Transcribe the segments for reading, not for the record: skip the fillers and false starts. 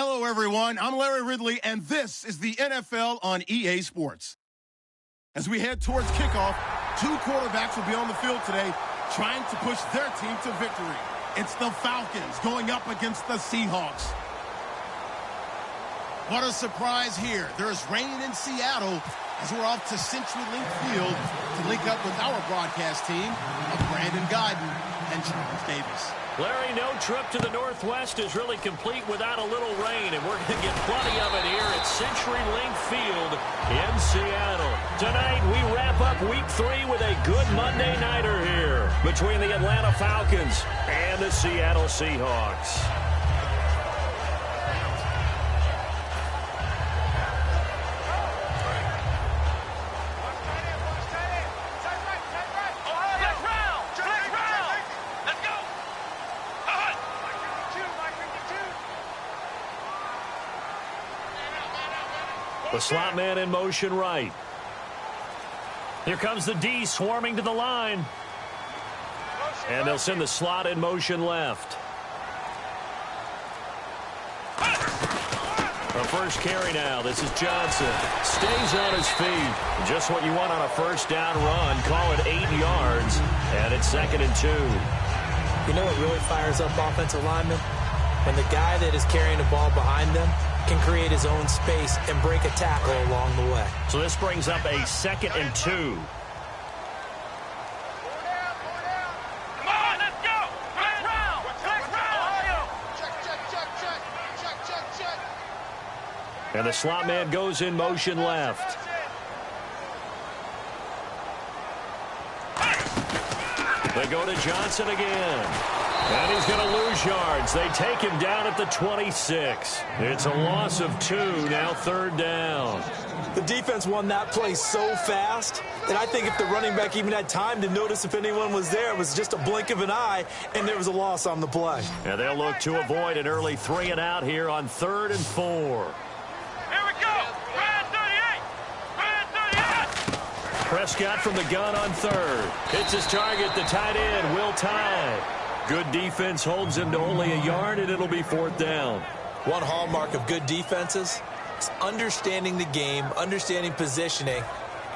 Hello, everyone. I'm Larry Ridley, and this is the NFL on EA Sports. As we head towards kickoff, two quarterbacks will be on the field today trying to push their team to victory. It's the Falcons going up against the Seahawks. What a surprise here. There's rain in Seattle as we're off to CenturyLink Field to link up with our broadcast team of Brandon Guyton and Charles Davis. Larry, no trip to the Northwest is really complete without a little rain, and we're going to get plenty of it here at CenturyLink Field in Seattle. Tonight, we wrap up Week 3 with a good Monday nighter here between the Atlanta Falcons and the Seattle Seahawks. The slot man in motion right. Here comes the D swarming to the line. And they'll send the slot in motion left. A first carry now. This is Johnson. Stays on his feet. Just what you want on a first down run. Call it 8 yards. And it's 2nd and 2. You know what really fires up offensive linemen? When the guy that is carrying the ball behind them can create his own space and break a tackle along the way. So this brings up a 2nd and 2. Come on, let's go! Check round! Check. And the slot man goes in motion left. They go to Johnson again. And he's going to lose yards. They take him down at the 26. It's a loss of 2, now 3rd down. The defense won that play so fast that I think if the running back even had time to notice if anyone was there, it was just a blink of an eye, and there was a loss on the play. And they'll look to avoid an early 3 and out here on 3rd and 4. Here we go! Brand 38! Brand 38! Prescott from the gun on 3rd. Hits his target, the tight end, Will Tye. Good defense holds him to only a yard, and it'll be 4th down. One hallmark of good defenses is understanding the game, understanding positioning,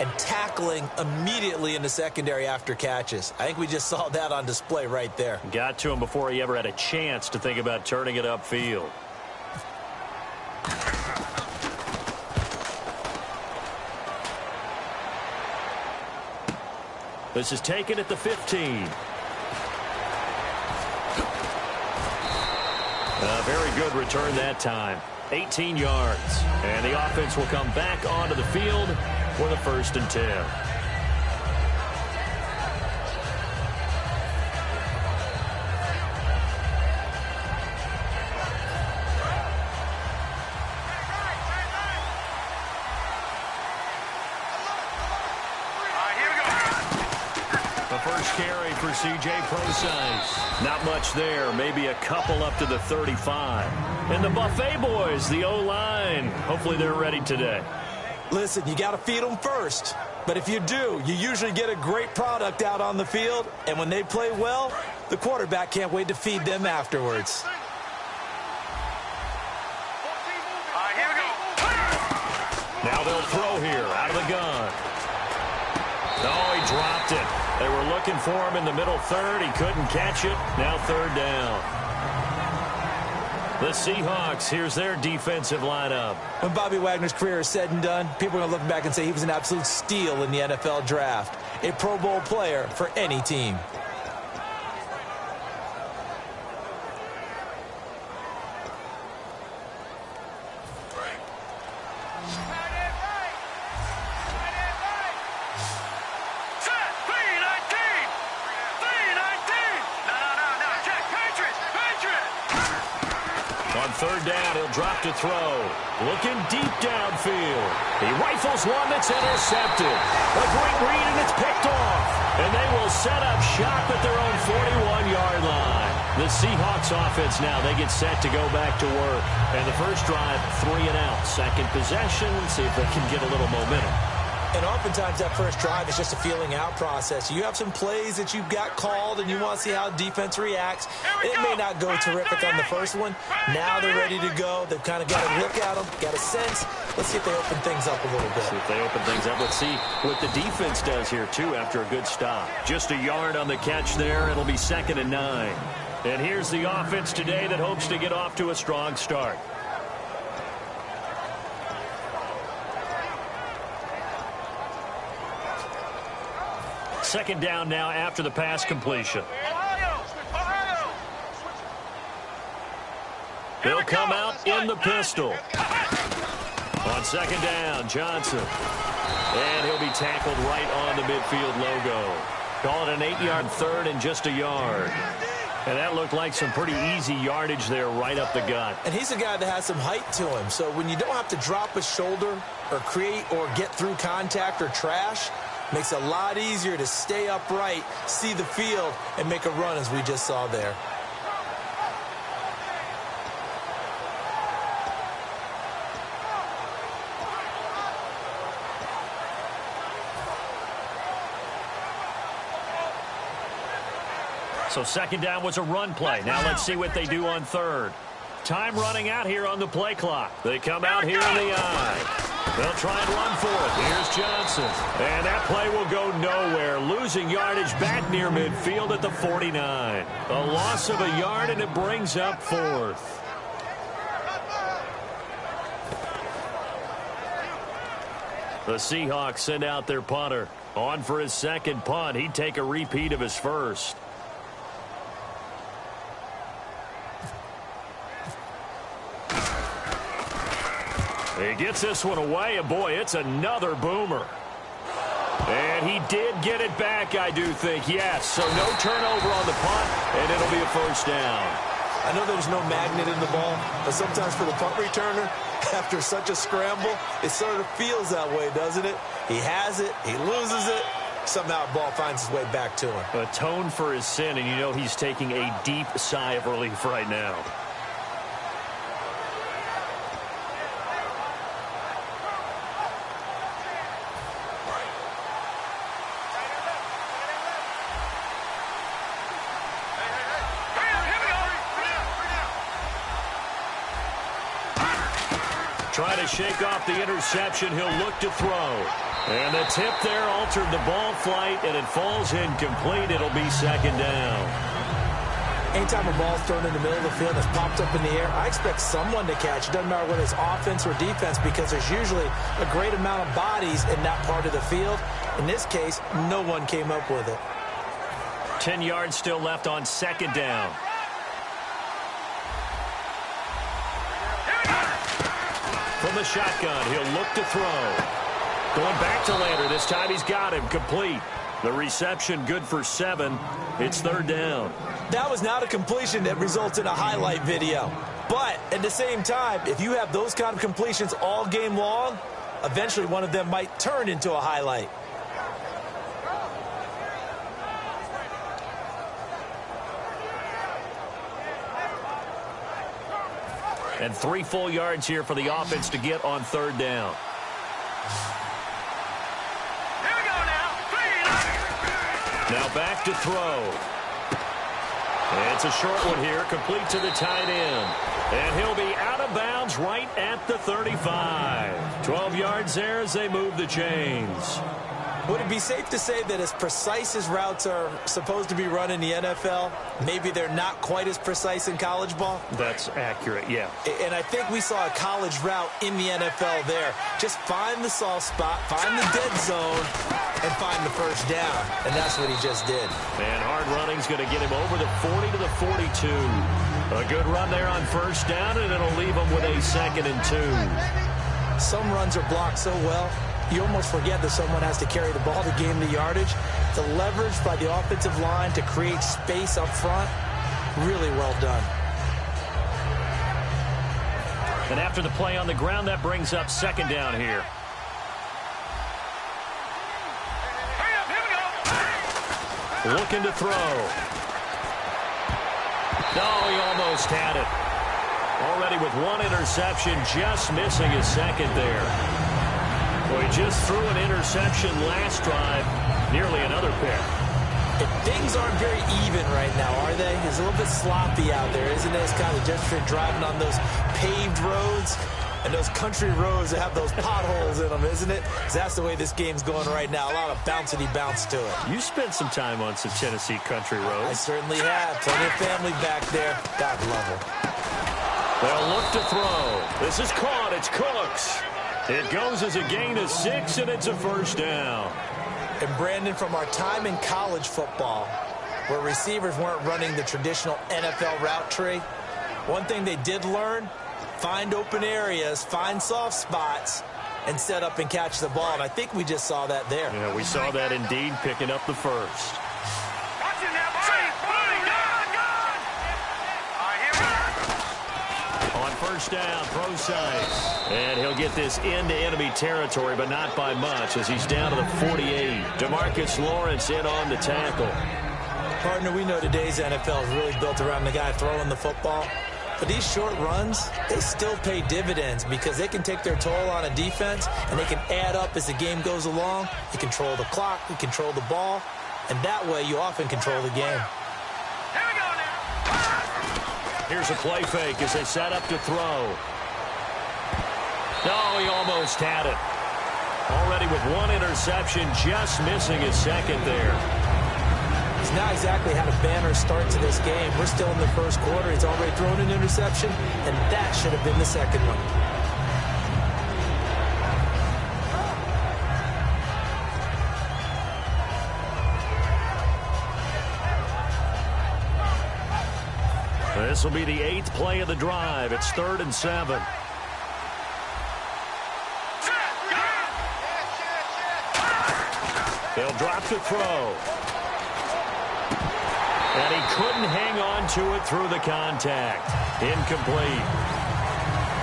and tackling immediately in the secondary after catches. I think we just saw that on display right there. Got to him before he ever had a chance to think about turning it upfield. This is taken at the 15. A very good return that time. 18 yards. And the offense will come back onto the field for the 1st and 10. Carry for C.J. Prosise. Not much there. Maybe a couple up to the 35. And the Buffet boys, the O-line. Hopefully they're ready today. Listen, you got to feed them first. But if you do, you usually get a great product out on the field. And when they play well, the quarterback can't wait to feed them afterwards. Here we go. Now they'll throw here out of the gun. Oh, he dropped it. They were looking for him in the middle 3rd. He couldn't catch it. Now 3rd down. The Seahawks, here's their defensive lineup. When Bobby Wagner's career is said and done, people are going to look back and say he was an absolute steal in the NFL draft. A Pro Bowl player for any team. On 3rd down, he'll drop to throw. Looking deep downfield. He rifles one that's intercepted. A great read, and it's picked off. And they will set up shop at their own 41-yard line. The Seahawks offense now, they get set to go back to work. And the first drive, 3 and out. Second possession, see if they can get a little momentum. And oftentimes that first drive is just a feeling out process. You have some plays that you've got called and you want to see how defense reacts. It may not go terrific on the first one. Now they're ready to go. They've kind of got to look at them, got a sense. Let's see if they open things up a little bit. See if they open things up. Let's see what the defense does here, too, after a good stop. Just a yard on the catch there. It'll be 2nd and 9. And here's the offense today that hopes to get off to a strong start. Second down now after the pass completion. He'll come out in the pistol. On second down, Johnson. And he'll be tackled right on the midfield logo. Call it an 8-yard third and just a yard. And that looked like some pretty easy yardage there right up the gut. And he's a guy that has some height to him. So when you don't have to drop a shoulder or create or get through contact or trash, makes it a lot easier to stay upright, see the field, and make a run as we just saw there. So second down was a run play. Now let's see what they do on third. Time running out here on the play clock. They come out here in the eye. They'll try and run for it. Here's Johnson. And that play will go nowhere. Losing yardage back near midfield at the 49. A loss of a yard, and it brings up 4th. The Seahawks send out their punter. On for his second punt. He'd take a repeat of his first. He gets this one away, and boy, it's another boomer. And he did get it back, I do think, yes. So no turnover on the punt, and it'll be a first down. I know there's no magnet in the ball, but sometimes for the punt returner, after such a scramble, it sort of feels that way, doesn't it? He has it, he loses it, somehow the ball finds its way back to him. Atone for his sin, and you know he's taking a deep sigh of relief right now. Trying to shake off the interception. He'll look to throw. And the tip there altered the ball flight, and it falls incomplete. It'll be second down. Anytime a ball's thrown in the middle of the field that's popped up in the air, I expect someone to catch. It doesn't matter whether it's offense or defense, because there's usually a great amount of bodies in that part of the field. In this case, no one came up with it. 10 yards still left on second down. From the shotgun, he'll look to throw. Going back to Lander. This time he's got him complete. The reception good for 7. It's third down. That was not a completion that results in a highlight video. But at the same time, if you have those kind of completions all game long, eventually one of them might turn into a highlight. And 3 full yards here for the offense to get on third down. Here we go now. Now back to throw. And it's a short one here, complete to the tight end. And he'll be out of bounds right at the 35. 12 yards there as they move the chains. Would it be safe to say that as precise as routes are supposed to be run in the NFL, maybe they're not quite as precise in college ball? That's accurate, yeah. And I think we saw a college route in the NFL there. Just find the soft spot, find the dead zone, and find the first down. And that's what he just did. And hard running's going to get him over the 40 to the 42. A good run there on first down, and it'll leave him with a 2nd and 2. Some runs are blocked so well, you almost forget that someone has to carry the ball to gain the yardage. The leverage by the offensive line to create space up front, really well done. And after the play on the ground, that brings up second down here. Looking to throw. No, he almost had it. Already with 1 interception, just missing his second there. Well, he just threw an interception last drive, nearly another pick. And things aren't very even right now, are they? It's a little bit sloppy out there, isn't it? It's kind of just for driving on those paved roads and those country roads that have those potholes in them, isn't it? That's the way this game's going right now. A lot of bouncy bounce to it. You spent some time on some Tennessee country roads. I certainly have. Plenty of family back there. God love them. They'll look to throw. This is caught. It's Cooks. It goes as a gain of 6, and it's a first down. And Brandon, from our time in college football, where receivers weren't running the traditional NFL route tree, one thing they did learn, find open areas, find soft spots, and set up and catch the ball. And I think we just saw that there. Yeah, we saw that indeed, picking up the first. On first down, Procise. And he'll get this into enemy territory, but not by much, as he's down to the 48. DeMarcus Lawrence in on the tackle. Partner, we know today's NFL is really built around the guy throwing the football. But these short runs, they still pay dividends because they can take their toll on a defense and they can add up as the game goes along. You control the clock, you control the ball, and that way you often control the game. Here we go now. Here's a play fake as they set up to throw. No, he almost had it. Already with one interception, just missing his second there. He's not exactly had a banner start to this game. We're still in the first quarter. He's already thrown an interception, and that should have been the second one. This will be the 8th play of the drive. It's 3rd and 7. They'll drop to throw. And he couldn't hang on to it through the contact. Incomplete.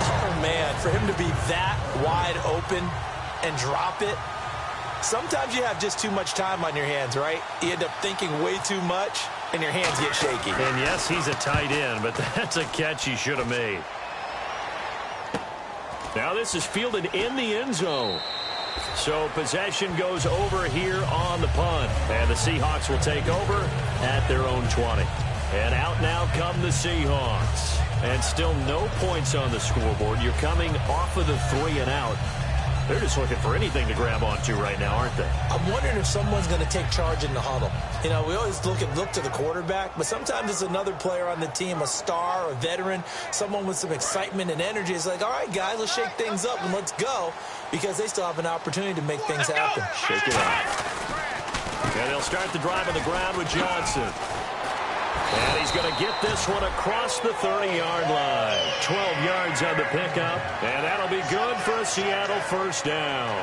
Oh, man, for him to be that wide open and drop it. Sometimes you have just too much time on your hands, right? You end up thinking way too much, and your hands get shaky. And yes, he's a tight end, but that's a catch he should have made. Now this is fielded in the end zone. So possession goes over here on the punt. And the Seahawks will take over at their own 20. And out now come the Seahawks. And still no points on the scoreboard. You're coming off of the 3 and out. They're just looking for anything to grab onto right now, aren't they? I'm wondering if someone's going to take charge in the huddle. You know, we always look to the quarterback, but sometimes it's another player on the team, a star, a veteran, someone with some excitement and energy. It's like, all right, guys, let's shake things up and let's go, because they still have an opportunity to make things happen. Shake it up. And they'll start the drive on the ground with Johnson. And he's going to get this one across the 30-yard line. 12 yards on the pickup, and that'll be good for a Seattle first down.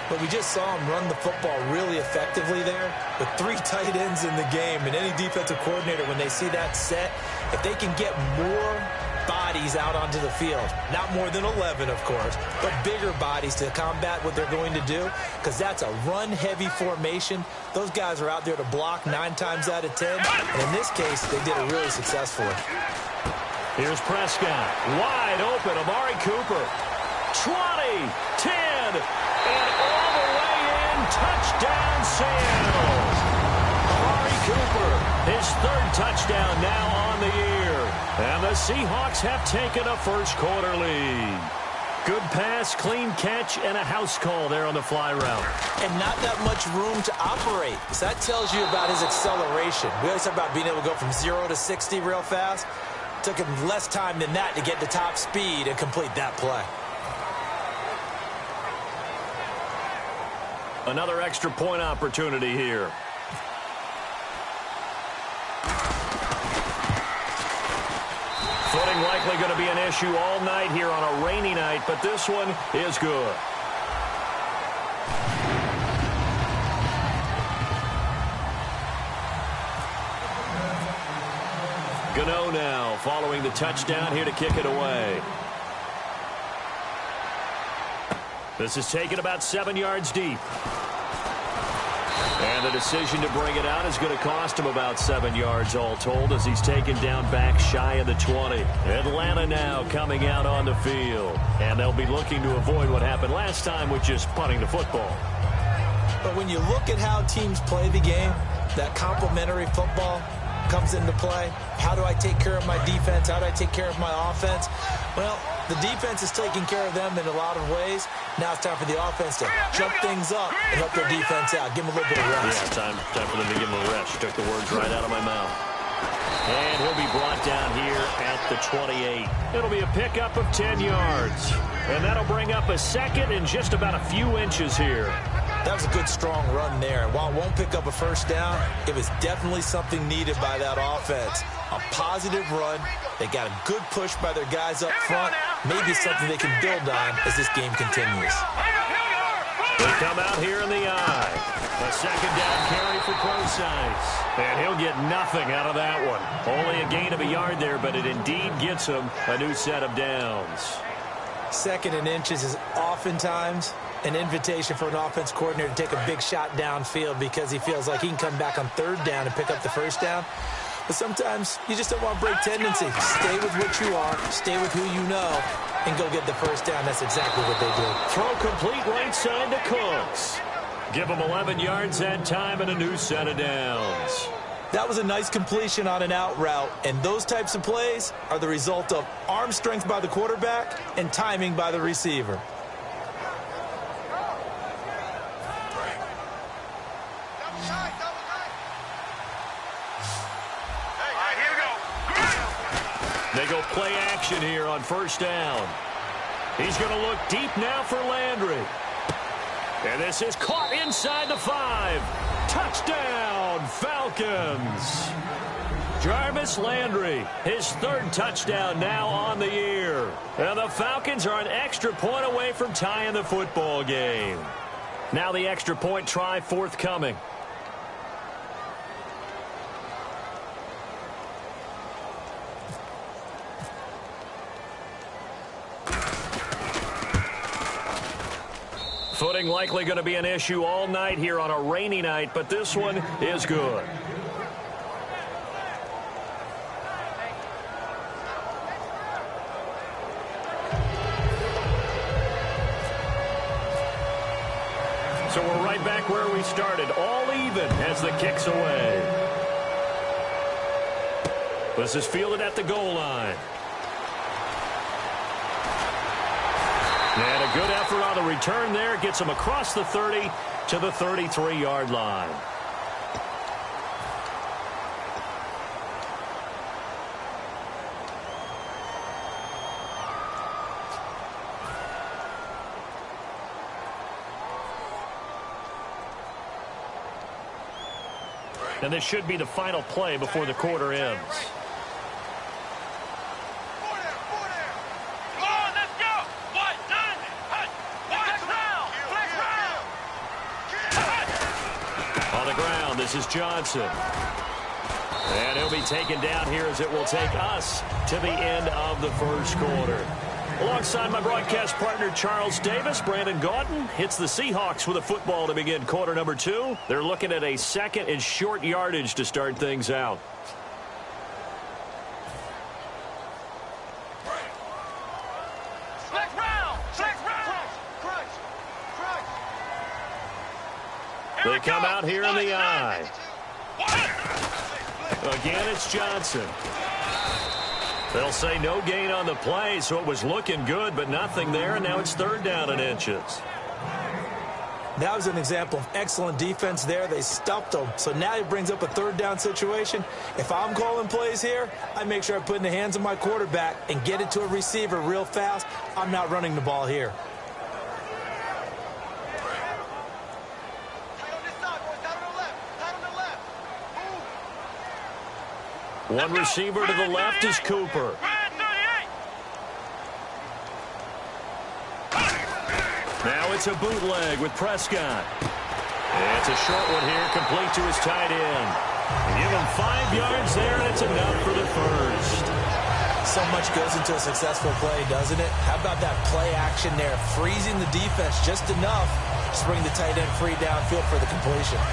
But we just saw him run the football really effectively there with 3 tight ends in the game. And any defensive coordinator, when they see that set, if they can get more bodies out onto the field, not more than 11, of course, but bigger bodies to combat what they're going to do, because that's a run-heavy formation. Those guys are out there to block 9 times out of 10, and in this case, they did it really successfully. Here's Prescott, wide open, Amari Cooper, 20, 10, and all the way in, touchdown Seattle. Amari Cooper, his 3rd touchdown now on the year. And the Seahawks have taken a first quarter lead. Good pass, clean catch, and a house call there on the fly route. And not that much room to operate. So that tells you about his acceleration. We always talk about being able to go from 0 to 60 real fast. It took him less time than that to get to top speed and complete that play. Another extra point opportunity here. Footing likely going to be an issue all night here on a rainy night, but this one is good. Gano now following the touchdown here to kick it away. This is taken about 7 yards deep. And the decision to bring it out is going to cost him about 7 yards all told as he's taken down back shy of the 20. Atlanta now coming out on the field. And they'll be looking to avoid what happened last time, which is punting the football. But when you look at how teams play the game, that complementary football comes into play. How do I take care of my defense? How do I take care of my offense? Well, the defense is taking care of them in a lot of ways. Now it's time for the offense to jump things up and help their defense out. Give them a little bit of rest. Yeah, time for them to give him a rest. You took the words right out of my mouth. And he'll be brought down here at the 28. It'll be a pickup of 10 yards. And that'll bring up a second and just about a few inches here. That was a good, strong run there. And while it won't pick up a first down, it was definitely something needed by that offense. A positive run. They got a good push by their guys up front. Maybe something they can build on as this game continues. They come out here in the eye. A second down carry for Procise. And he'll get nothing out of that one. Only a gain of a yard there, but it indeed gets him a new set of downs. Second and inches is oftentimes an invitation for an offense coordinator to take a big shot downfield because he feels like he can come back on third down and pick up the first down. But sometimes you just don't want to break tendency. Stay with what you are, stay with who you know, and go get the first down. That's exactly what they did. Throw complete right side to Cooks. Give him 11 yards that time and a new set of downs. That was a nice completion on an out route, and those types of plays are the result of arm strength by the quarterback and timing by the receiver. They go play action here on first down. He's going to look deep now for Landry. And this is caught inside the 5. Touchdown, Falcons. Jarvis Landry, his third touchdown now on the year. And the Falcons are an extra point away from tying the football game. Now the extra point try forthcoming. Footing likely going to be an issue all night here on a rainy night, but this one is good. So we're right back where we started, all even as the kick's away. This is fielded at the goal line. And a good effort on the return there. Gets him across the 30 to the 33-yard line. And this should be the final play before the quarter ends. This is Johnson. And he'll be taken down here as it will take us to the end of the first quarter. Alongside my broadcast partner, Charles Davis, Brandon Gaudin hits the Seahawks with a football to begin quarter number 2. They're looking at a second and short yardage to start things out. They come out here in the eye. Again, it's Johnson. They'll say no gain on the play, so it was looking good, but nothing there, and now it's third down and inches. That was an example of excellent defense there. They stuffed them, so now it brings up a third down situation. If I'm calling plays here, I make sure I put it in the hands of my quarterback and get it to a receiver real fast. I'm not running the ball here. One receiver to the left is Cooper. Now it's a bootleg with Prescott. It's a short one here, complete to his tight end. Give him 5 yards there, and it's enough for the first. So much goes into a successful play, doesn't it? How about that play action there, freezing the defense just enough to bring the tight end free downfield for the completion.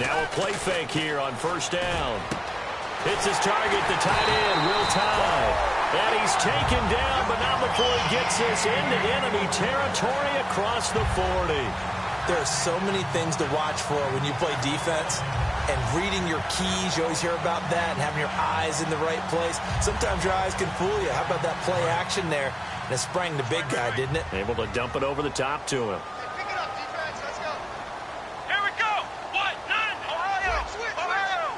Now a play fake here on first down. Hits his target, the tight end, Will Tye. And he's taken down, but not before he gets this into enemy territory across the 40. There are so many things to watch for when you play defense. And reading your keys, you always hear about that, and having your eyes in the right place. Sometimes your eyes can fool you. How about that play action there? And it sprang the big guy, didn't it? Able to dump it over the top to him. Pick it up, defense. Let's go. Here we go. What? None. Ohio. Ohio.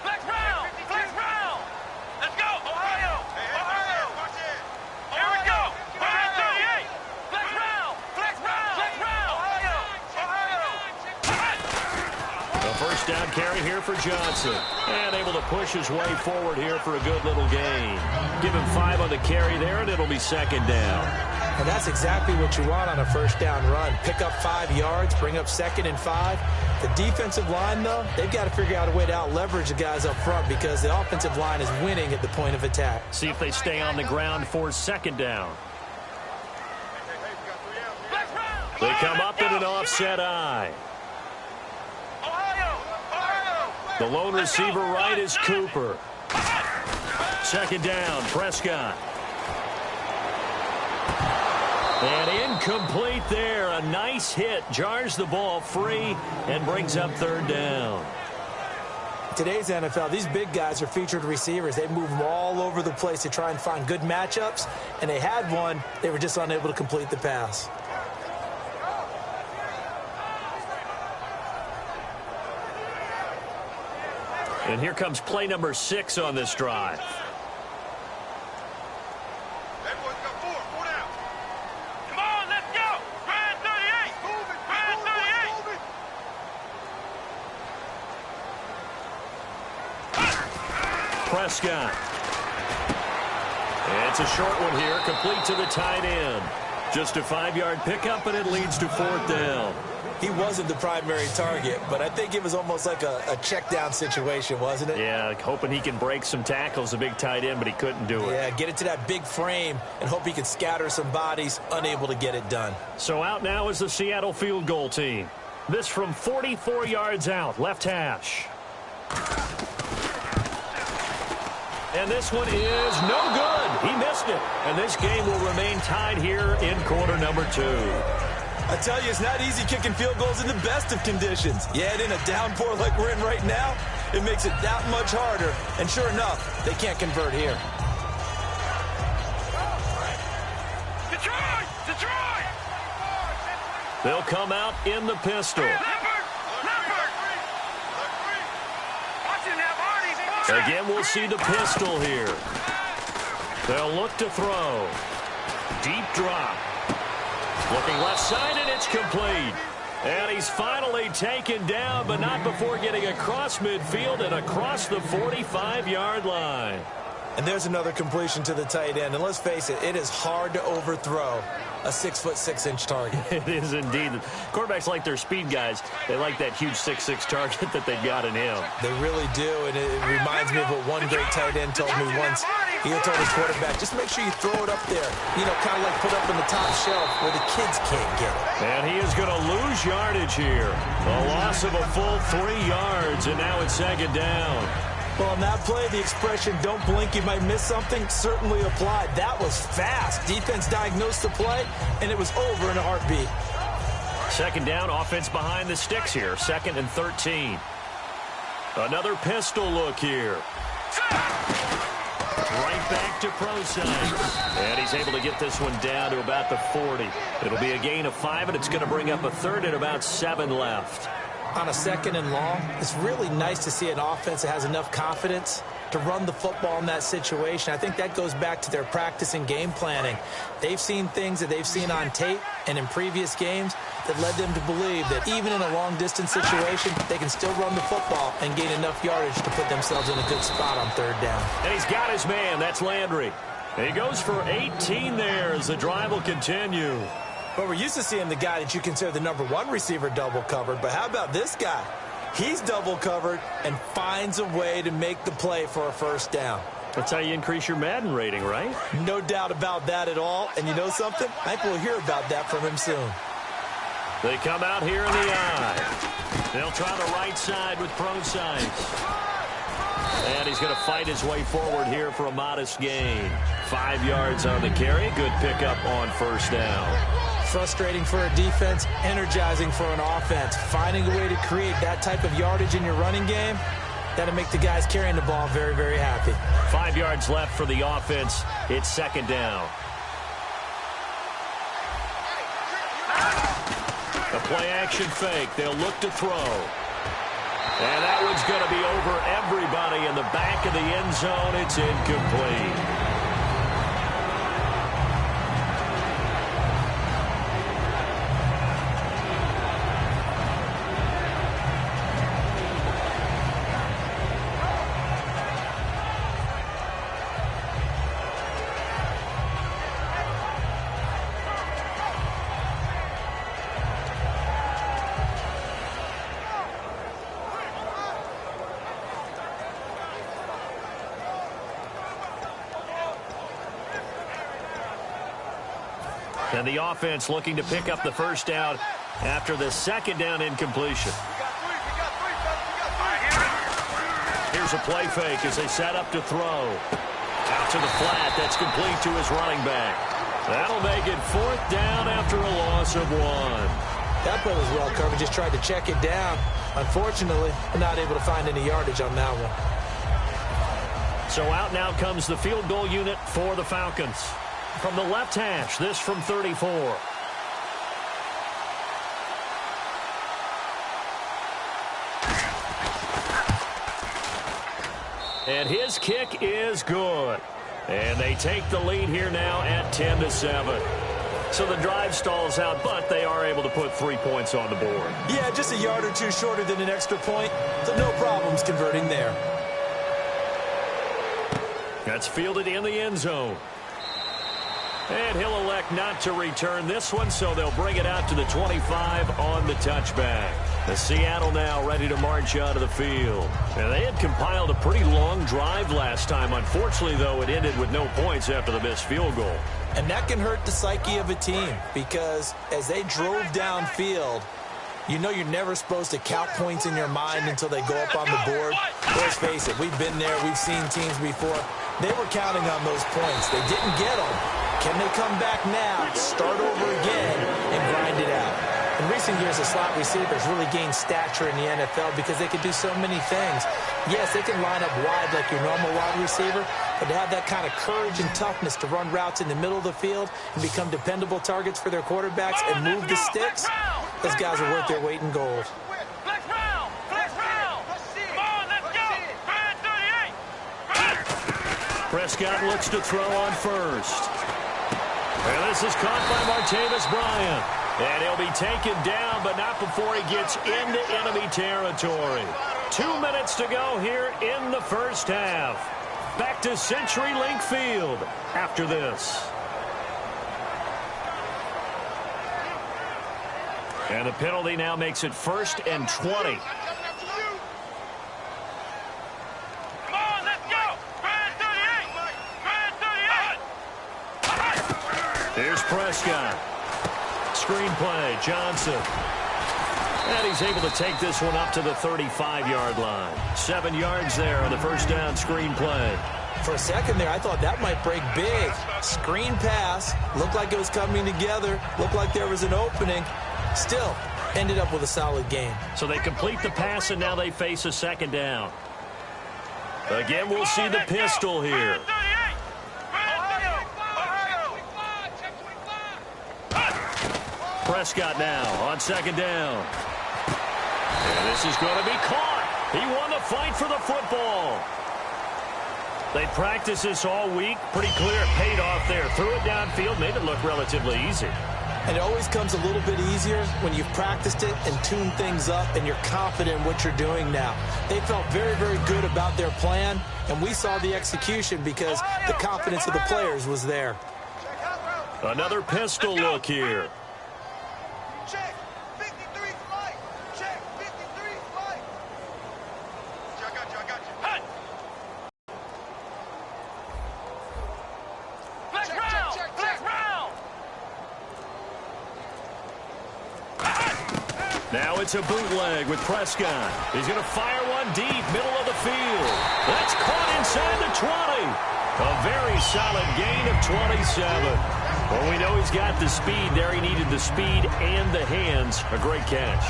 Flex round. Flex round. Let's go. Ohio. Ohio. Here we go. 38. Flex round. Flex round. Flex round. Ohio. Ohio. A first down carry here for Johnson. And able to push his way forward here for a good little gain. Give him 5 on the carry there, and it'll be second down. And that's exactly what you want on a first down run. Pick up 5 yards, bring up 2nd and 5. The defensive line, though, they've got to figure out a way to out-leverage the guys up front because the offensive line is winning at the point of attack. See if they stay on the ground for second down. They come up in an offset eye. The lone receiver right is Cooper. Second down, Prescott. And incomplete there. A nice hit. Jars the ball free and brings up third down. Today's NFL, these big guys are featured receivers. They move them all over the place to try and find good matchups. And they had one. They were just unable to complete the pass. And here comes play number 6 on this drive. Come on, let's go. Brand 38. Brand 38. Prescott. It's a short one here, complete to the tight end. Just a 5-yard pickup, and it leads to fourth down. He wasn't the primary target, but I think it was almost like a check down situation, wasn't it? Yeah, hoping he can break some tackles, a big tight end, but he couldn't do it. Yeah, get it to that big frame and hope he can scatter some bodies, unable to get it done. So out now is the Seattle field goal team. This from 44 yards out, left hash. And this one is no good. He missed it. And this game will remain tied here in quarter number 2. I tell you, it's not easy kicking field goals in the best of conditions. Yet in a downpour like we're in right now, it makes it that much harder. And sure enough, they can't convert here. Detroit! Detroit! They'll come out in the pistol. Again, we'll see the pistol here. They'll look to throw. Deep drop. Looking left side, and it's complete. And he's finally taken down, but not before getting across midfield and across the 45-yard line. And there's another completion to the tight end. And let's face it, it is hard to overthrow a 6'6" target. It is indeed. Quarterbacks like their speed guys. They like that huge 6'6" target that they've got in him. They really do, and it reminds me of what one great tight end told me once. He told his quarterback, just make sure you throw it up there, you know, kind of like put up in the top shelf where the kids can't get it. And he is going to lose yardage here. A loss of a full 3 yards, and now it's second down. Well, on that play, the expression, don't blink, you might miss something, certainly applied. That was fast. Defense diagnosed the play, and it was over in a heartbeat. Second down, offense behind the sticks here. 2nd and 13. Another pistol look here. Right back to Prosine. And he's able to get this one down to about the 40. It'll be a gain of 5, and it's going to bring up a third and about 7 left. On a 2nd and long, it's really nice to see an offense that has enough confidence to run the football in that situation. I think that goes back to their practice and game planning. They've seen things that they've seen on tape and in previous games that led them to believe that even in a long-distance situation, they can still run the football and gain enough yardage to put themselves in a good spot on 3rd down. And he's got his man. That's Landry. And he goes for 18 there as the drive will continue. But we're used to seeing the guy that you consider the #1 receiver double covered. But how about this guy? He's double covered and finds a way to make the play for a first down. That's how you increase your Madden rating, right? No doubt about that at all. And you know something? I think we'll hear about that from him soon. They come out here in the I. They'll try the right side with Procise. And he's going to fight his way forward here for a modest gain. 5 yards on the carry. Good pickup on first down. Frustrating for a defense, energizing for an offense. Finding a way to create that type of yardage in your running game, that'll make the guys carrying the ball very, very happy. 5 yards left for the offense. It's second down. A play-action fake. They'll look to throw. And that one's going to be over everybody in the back of the end zone. It's incomplete. And the offense looking to pick up the first down after the second down incompletion. Here's a play fake as they set up to throw. Out to the flat. That's complete to his running back. That'll make it fourth down after a loss of 1. That play was well covered. Just tried to check it down. Unfortunately, not able to find any yardage on that one. So out now comes the field goal unit for the Falcons. From the left hash, this from 34. And his kick is good. And they take the lead here now at 10-7. So the drive stalls out, but they are able to put 3 points on the board. Yeah, just a yard or two shorter than an extra point. So no problems converting there. That's fielded in the end zone. And he'll elect not to return this one, so they'll bring it out to the 25 on the touchback. The Seattle now ready to march out of the field. And they had compiled a pretty long drive last time. Unfortunately, though, it ended with no points after the missed field goal. And that can hurt the psyche of a team because as they drove downfield, you know you're never supposed to count points in your mind until they go up on the board. Let's face it, we've been there. We've seen teams before. They were counting on those points. They didn't get them. Can they come back now, start over again, and grind it out? In recent years, the slot receivers really gained stature in the NFL because they can do so many things. Yes, they can line up wide like your normal wide receiver, but to have that kind of courage and toughness to run routes in the middle of the field and become dependable targets for their quarterbacks and move the sticks, those guys are worth their weight in gold. Prescott looks to throw on first. And this is caught by Martavis Bryant. And he'll be taken down, but not before he gets into enemy territory. 2 minutes to go here in the first half. Back to CenturyLink Field after this. And the penalty now makes it 1st and 20. Here's Prescott. Screen play, Johnson. And he's able to take this one up to the 35-yard line. 7 yards there on the first down screen play. For a second there, I thought that might break big. Screen pass. Looked like it was coming together. Looked like there was an opening. Still, ended up with a solid game. So they complete the pass, and now they face a second down. Again, we'll see the pistol here. Prescott now on second down. And this is going to be caught. He won the fight for the football. They practiced this all week. Pretty clear it paid off there. Threw it downfield, made it look relatively easy. And it always comes a little bit easier when you've practiced it and tuned things up and you're confident in what you're doing now. They felt very, very good about their plan, and we saw the execution because the confidence of the players was there. Another pistol look here. Check. 53 flight. Check. 53 flight. I got you. Hey. Flex round. Flex round. Now it's a bootleg with Prescott. He's going to fire one deep, middle of the field. That's caught inside the 20. A very solid gain of 27. Well, we know he's got the speed there. He needed the speed and the hands. A great catch.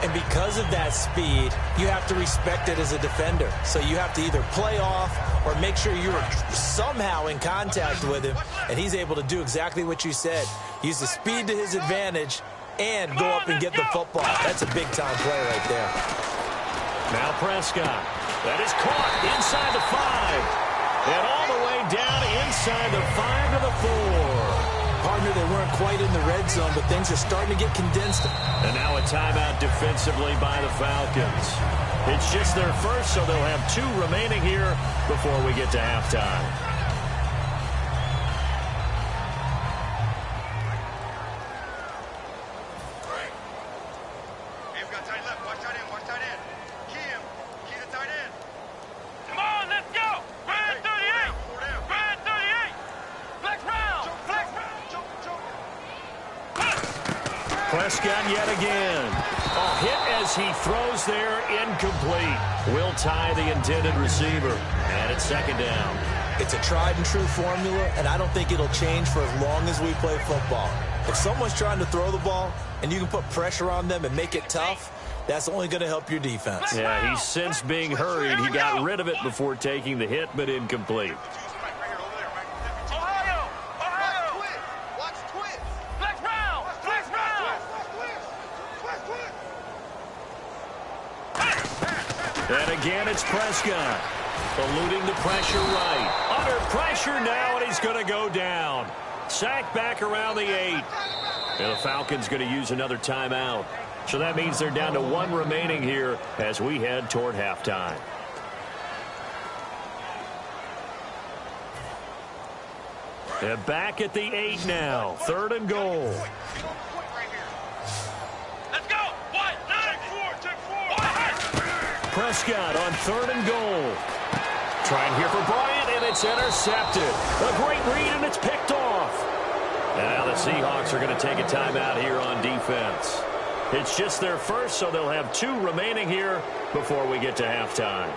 And because of that speed, you have to respect it as a defender. So you have to either play off or make sure you're somehow in contact with him. And he's able to do exactly what you said. Use the speed to his advantage and go up and get the football. That's a big-time play right there. Now Prescott. That is caught inside the 5. And all the way down inside the 5 to the 4. Partner, they weren't quite in the red zone, but things are starting to get condensed. And now a timeout defensively by the Falcons. It's just their first, so they'll have 2 remaining here before we get to halftime. Prescott yet again. A hit as he throws there, incomplete. Will tie the intended receiver. And it's second down. It's a tried and true formula, and I don't think it'll change for as long as we play football. If someone's trying to throw the ball and you can put pressure on them and make it tough, that's only going to help your defense. Yeah, he's since being hurried. He got rid of it before taking the hit, but incomplete. And again, it's Prescott. Eluding the pressure right. Under pressure now, and he's going to go down. Sacked back around the 8. And the Falcons going to use another timeout. So that means they're down to 1 remaining here as we head toward halftime. They're back at the 8 now. 3rd and goal. Prescott on 3rd and goal. Trying here for Bryant, and it's intercepted. A great read, and it's picked off. And now the Seahawks are going to take a timeout here on defense. It's just their first, so they'll have 2 remaining here before we get to halftime.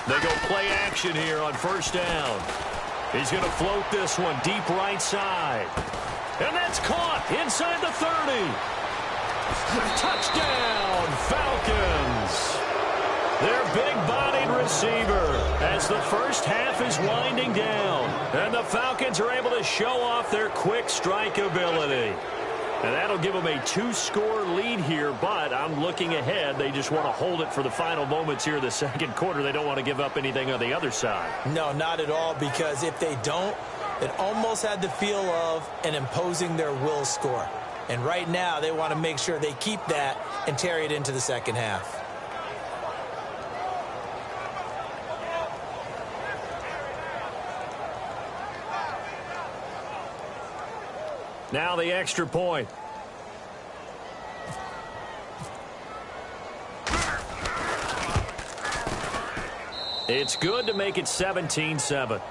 They go play action here on 1st down. He's going to float this one deep right side. And that's caught inside the 30. Touchdown, Falcons. Their big-bodied receiver as the first half is winding down. And the Falcons are able to show off their quick strike ability. And that'll give them a 2-score lead here, but I'm looking ahead. They just want to hold it for the final moments here of the 2nd quarter. They don't want to give up anything on the other side. No, not at all, because if they don't, it almost had the feel of an imposing their will score. And right now, they want to make sure they keep that and carry it into the 2nd half. Now the extra point. It's good to make it 17-7.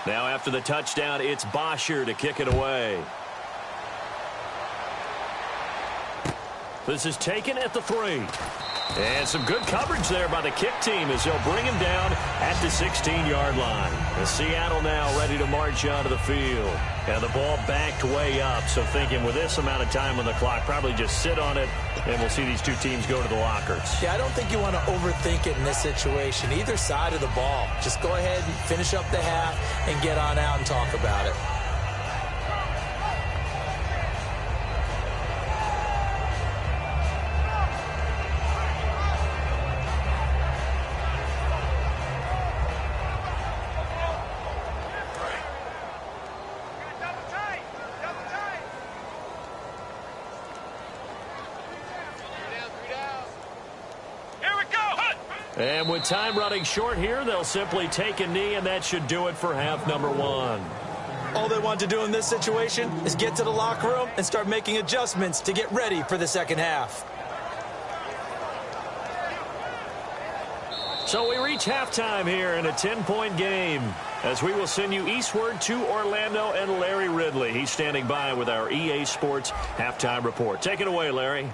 Now after the touchdown, it's Bosher to kick it away. This is taken at the 3. And some good coverage there by the kick team as they'll bring him down at the 16-yard line. And Seattle now ready to march onto the field. And the ball backed way up, so thinking with this amount of time on the clock, probably just sit on it, and we'll see these two teams go to the lockers. Yeah, I don't think you want to overthink it in this situation. Either side of the ball. Just go ahead and finish up the half and get on out and talk about it. And with time running short here, they'll simply take a knee, and that should do it for half number 1. All they want to do in this situation is get to the locker room and start making adjustments to get ready for the second half. So we reach halftime here in a 10-point game as we will send you eastward to Orlando and Larry Ridley. He's standing by with our EA Sports halftime report. Take it away, Larry.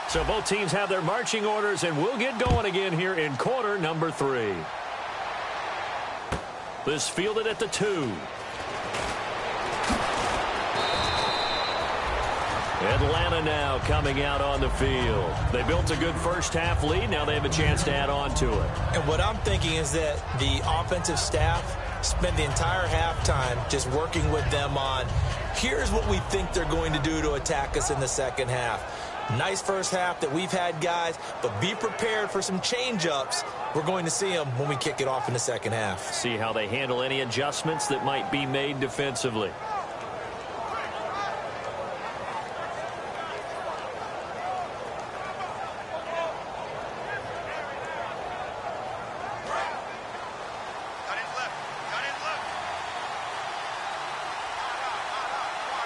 So both teams have their marching orders, and we'll get going again here in quarter number 3. This fielded at the 2. Atlanta now coming out on the field. They built a good first-half lead. Now they have a chance to add on to it. And what I'm thinking is that the offensive staff spent the entire halftime just working with them on, here's what we think they're going to do to attack us in the second half. Nice first half that we've had, guys, but be prepared for some change-ups. We're going to see them when we kick it off in the second half. See how they handle any adjustments that might be made defensively.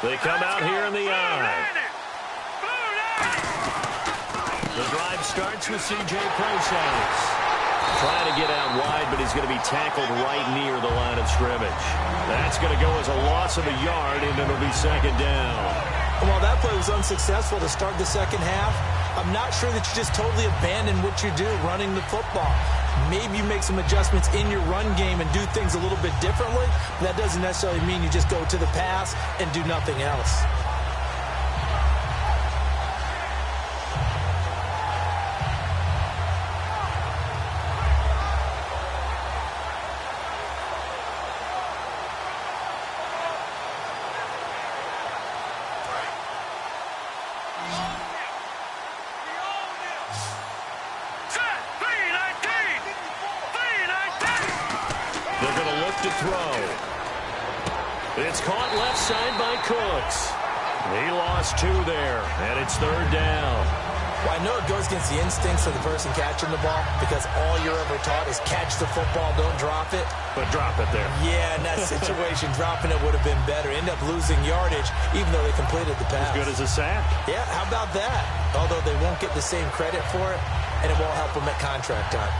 They come out here in the eye. The drive starts with C.J. Process. Trying to get out wide, but he's going to be tackled right near the line of scrimmage. That's going to go as a loss of a yard, and it'll be second down. While that play was unsuccessful to start the second half, I'm not sure that you just totally abandon what you do running the football. Maybe you make some adjustments in your run game and do things a little bit differently. But that doesn't necessarily mean you just go to the pass and do nothing else. It's caught left side by Cooks. He lost 2 there, and it's third down. Well, I know it goes against the instincts of the person catching the ball because all you're ever taught is catch the football, don't drop it. But drop it there. Yeah, in that situation, dropping it would have been better. End up losing yardage, even though they completed the pass. As good as a sack. Yeah, how about that? Although they won't get the same credit for it, and it won't help them at contract time.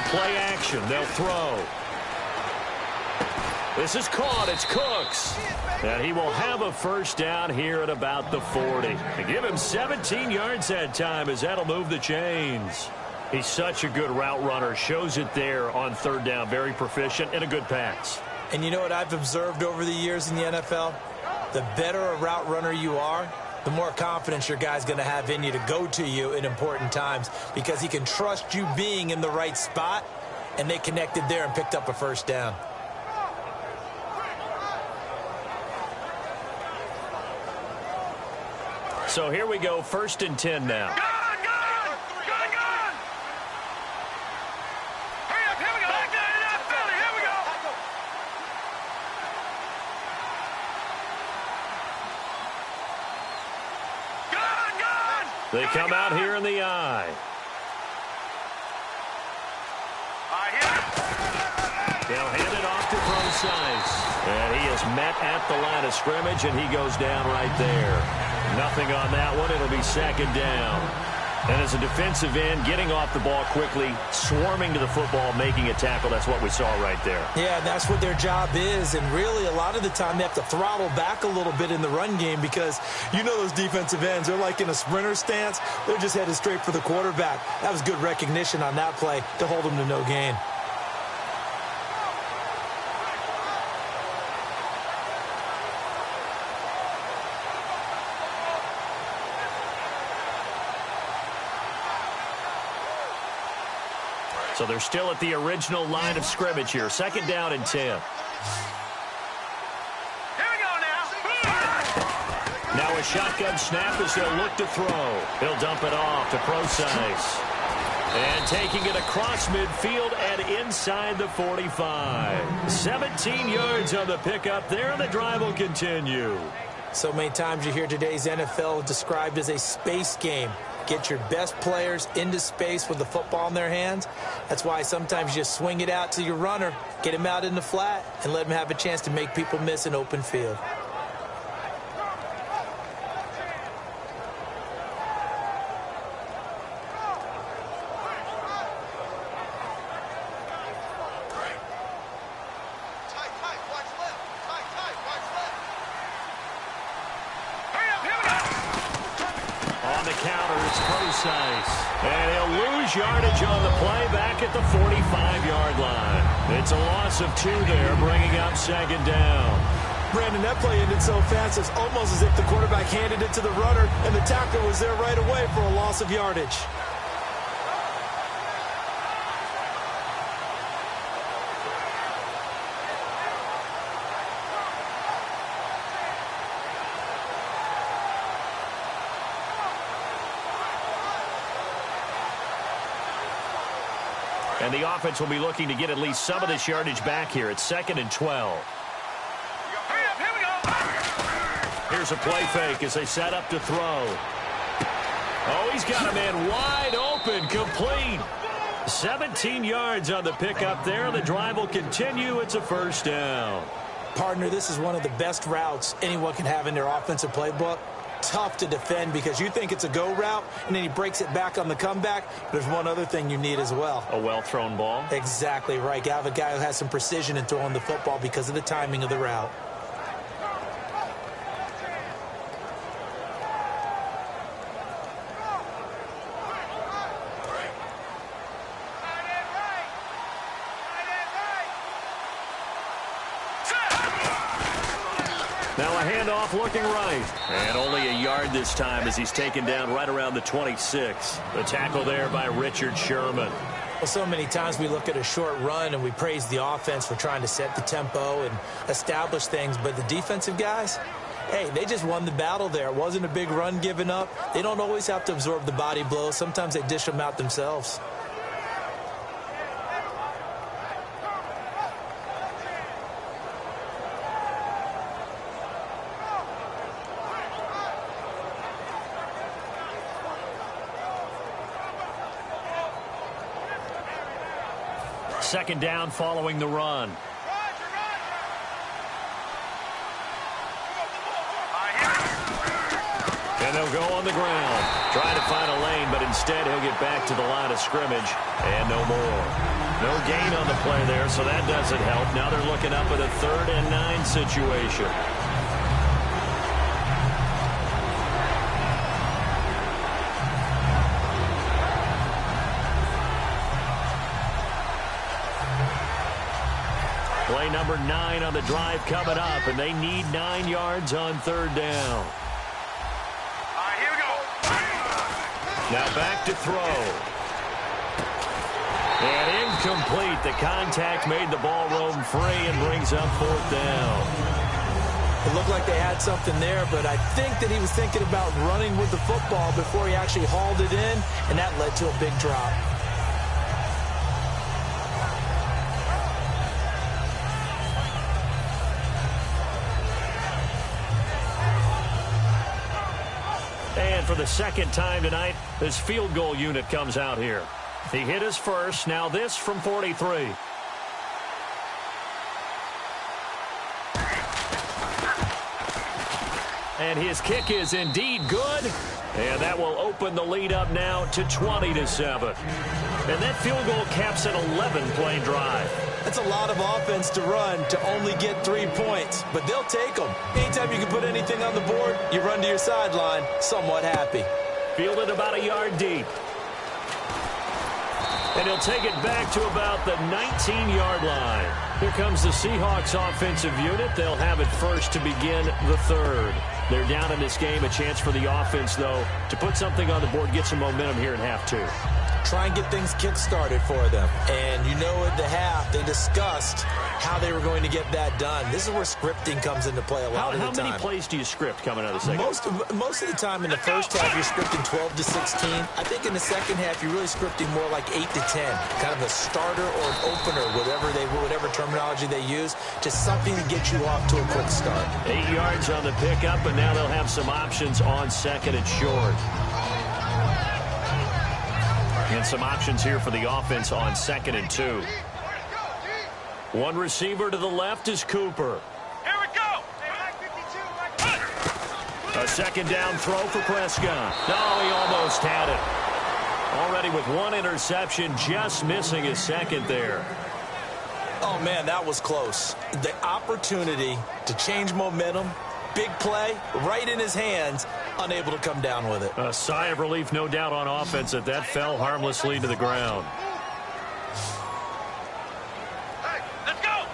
Play action, they'll throw. This is caught. It's Cooks. And he will have a first down here at about the 40. They give him 17 yards that time as that'll move the chains. He's such a good route runner. Shows it there on third down. Very proficient and a good pass. And you know what I've observed over the years in the NFL? The better a route runner you are, the more confidence your guy's going to have in you to go to you in important times because he can trust you being in the right spot, and they connected there and picked up a first down. So here we go, 1st and 10 now. They come out here in the eye. They'll hand it off to Procise. And he is met at the line of scrimmage, and he goes down right there. Nothing on that one. It'll be 2nd down. And as a defensive end, getting off the ball quickly, swarming to the football, making a tackle, that's what we saw right there. Yeah, that's what their job is. And really, a lot of the time, they have to throttle back a little bit in the run game because you know those defensive ends, they're like in a sprinter stance. They're just headed straight for the quarterback. That was good recognition on that play to hold them to no gain. So they're still at the original line of scrimmage here. 2nd down and 10. Here we go now. Now a shotgun snap as they'll look to throw. He'll dump it off to Procise. And taking it across midfield and inside the 45. 17 yards on the pickup there, and the drive will continue. So many times you hear today's NFL described as a space game. Get your best players into space with the football in their hands. That's why sometimes you just swing it out to your runner, get him out in the flat, and let him have a chance to make people miss an open field. And he'll lose yardage on the play back at the 45-yard line. It's a loss of 2 there, bringing up 2nd down. Brandon, that play ended so fast, it's almost as if the quarterback handed it to the runner, and the tackler was there right away for a loss of yardage. And the offense will be looking to get at least some of this yardage back here. It's 2nd and 12. Here we go. Here's a play fake as they set up to throw. Oh, he's got a man wide open, complete. 17 yards on the pickup there. The drive will continue. It's a first down. Partner, this is one of the best routes anyone can have in their offensive playbook. Tough to defend because you think it's a go route, and then he breaks it back on the comeback. There's one other thing you need as well. A well-thrown ball? Exactly right. You have a guy who has some precision in throwing the football because of the timing of the route. Now a handoff looking right. And only a yard this time as he's taken down right around the 26. The tackle there by Richard Sherman. Well, so many times we look at a short run and we praise the offense for trying to set the tempo and establish things. But the defensive guys, hey, they just won the battle there. It wasn't a big run given up. They don't always have to absorb the body blows. Sometimes they dish them out themselves. Second down following the run. And they'll go on the ground. Trying to find a lane, but instead he'll get back to the line of scrimmage. And no more. No gain on the play there, so that doesn't help. Now they're looking up at a 3rd and 9 situation. Play number 9 on the drive coming up, and they need 9 yards on 3rd down. All right, here we go. Now back to throw. And incomplete. The contact made the ball roam free and brings up 4th down. It looked like they had something there, but I think that he was thinking about running with the football before he actually hauled it in, and that led to a big drop. And for the second time tonight, this field goal unit comes out here. He hit his first. Now this from 43. And his kick is indeed good. And that will open the lead up now to 20-7. And that field goal caps an 11-play drive. That's a lot of offense to run to only get 3 points, but they'll take them. Anytime you can put anything on the board, you run to your sideline somewhat happy. Fielded about a yard deep. And he'll take it back to about the 19-yard line. Here comes the Seahawks offensive unit. They'll have it first to begin the 3rd. They're down in this game. A chance for the offense, though, to put something on the board, get some momentum here in half 2. Try and get things kick-started for them. And you know at the half, they discussed how they were going to get that done. This is where scripting comes into play a lot of the time. How many plays do you script coming out of the second? Most of the time in the first half, you're scripting 12 to 16. I think in the second half, you're really scripting more like 8 to 10. Kind of a starter or an opener, whatever terminology they use, just something to get you off to a quick start. 8 yards on the pickup, and now they'll have some options on 2nd and short. And some options here for the offense on 2nd and 2. One receiver to the left is Cooper. Here we go. A 2nd down throw for Prescott. No, he almost had it. Already with 1 interception, just missing his 2nd there. Oh, man, that was close. The opportunity to change momentum, big play, right in his hands, unable to come down with it. A sigh of relief, no doubt, on offense that fell harmlessly to the ground. Hey, let's go.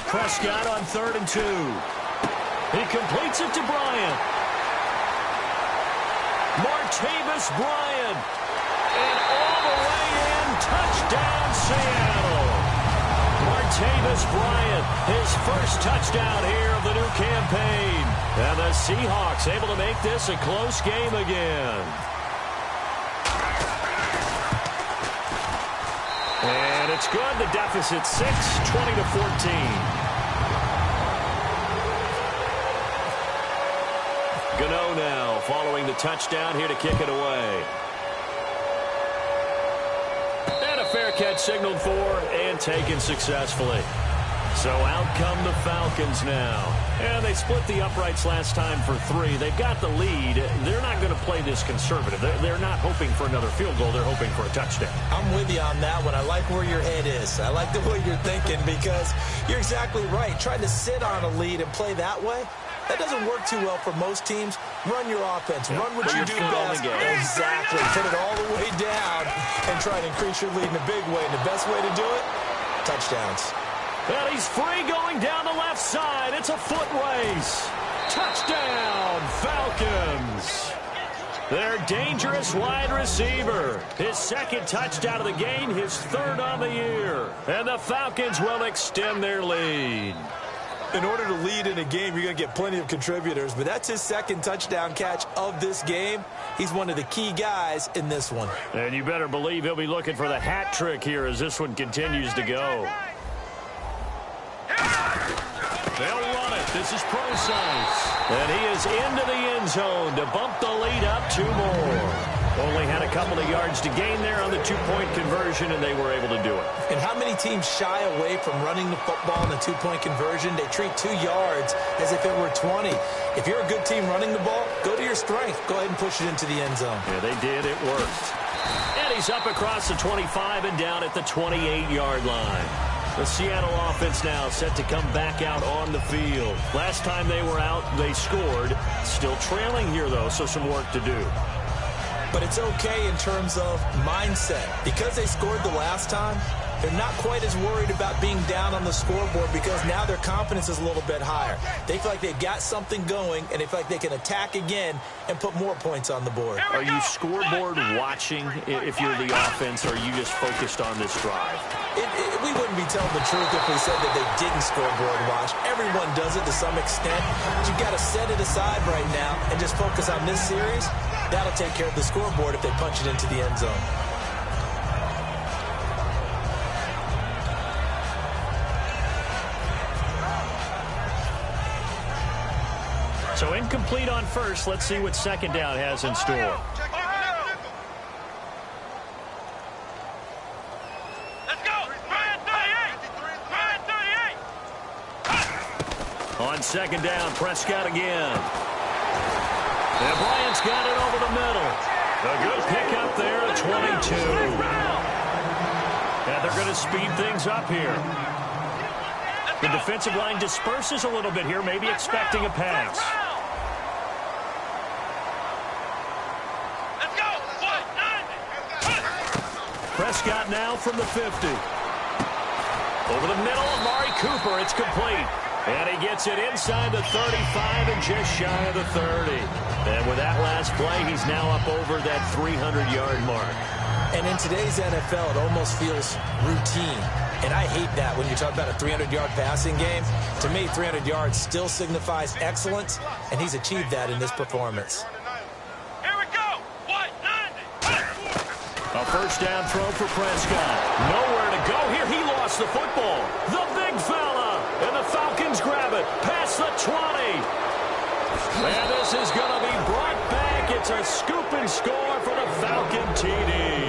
Prescott on 3rd and 2. He completes it to Bryant. Martavis Bryant. And all the way in, touchdown Seattle. Martavis Bryant, his first touchdown here of the new campaign. And the Seahawks able to make this a close game again. And it's good. The deficit 6, 20-14. Gano now following the touchdown here to kick it away. And a fair catch signaled for and taken successfully. So out come the Falcons now. And they split the uprights last time for 3. They've got the lead. They're not going to play this conservative. They're not hoping for another field goal. They're hoping for a touchdown. I'm with you on that one. I like where your head is. I like the way you're thinking because you're exactly right. Trying to sit on a lead and play that way, that doesn't work too well for most teams. Run your offense. Run what you do best. Exactly. Put it all the way down and try to increase your lead in a big way. And the best way to do it, touchdowns. And he's free going down the left side. It's a foot race. Touchdown, Falcons. Their dangerous wide receiver. His 2nd touchdown of the game, his 3rd on the year. And the Falcons will extend their lead. In order to lead in a game, you're going to get plenty of contributors, but that's his 2nd touchdown catch of this game. He's one of the key guys in this one. And you better believe he'll be looking for the hat trick here as this one continues to go. They'll run it. This is Procise. And he is into the end zone to bump the lead up 2 more. Only had a couple of yards to gain there on the two-point conversion, and they were able to do it. And how many teams shy away from running the football in the two-point conversion? They treat 2 yards as if it were 20. If you're a good team running the ball, go to your strength. Go ahead and push it into the end zone. Yeah, they did. It worked. And he's up across the 25 and down at the 28-yard line. The Seattle offense now set to come back out on the field. Last time they were out, they scored. Still trailing here, though, so some work to do. But it's okay in terms of mindset. Because they scored the last time, they're not quite as worried about being down on the scoreboard because now their confidence is a little bit higher. They feel like they've got something going, and they feel like they can attack again and put more points on the board. Are you scoreboard watching if you're the offense, or are you just focused on this drive? We wouldn't be telling the truth if we said that they didn't scoreboard watch. Everyone does it to some extent. But you've got to set it aside right now and just focus on this series. That'll take care of the scoreboard if they punch it into the end zone. So incomplete on first. Let's see what second down has in store. Let's go. Ryan 38. On second down, Prescott again. And Bryant's got it over the middle. A good pickup there at 22. And they're going to speed things up here. The defensive line disperses a little bit here, maybe expecting a pass. Let's go. Prescott now from the 50. Over the middle, Amari Cooper. It's complete. And he gets it inside the 35 and just shy of the 30. And with that last play, he's now up over that 300-yard mark. And in today's NFL, it almost feels routine. And I hate that when you talk about a 300-yard passing game. To me, 300 yards still signifies excellence, and he's achieved that in this performance. Here we go. 190. A first down throw for Prescott. Nowhere to go here. He lost the football. The big fella. And the Falcons grab it. Past the 20. And this is going to be brought back. It's a scoop and score for the Falcon TD.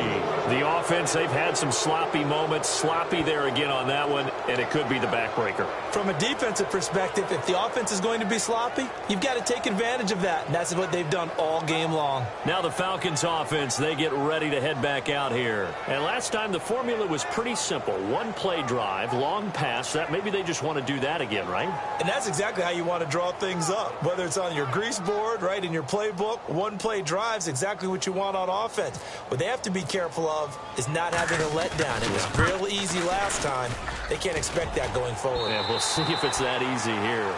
The offense, they've had some sloppy moments. Sloppy there again on that one, and it could be the backbreaker. From a defensive perspective, if the offense is going to be sloppy, you've got to take advantage of that. And that's what they've done all game long. Now the Falcons offense, they get ready to head back out here. And last time the formula was pretty simple. One play drive, long pass. That maybe they just want to do that again, right? And that's exactly how you want to draw things up. Whether it's on your grease board, right, in your playbook, one play drive's exactly what you want on offense. What they have to be careful of is not having a letdown. It was real easy last time. They can't expect that going forward. Yeah, we'll see if it's that easy here.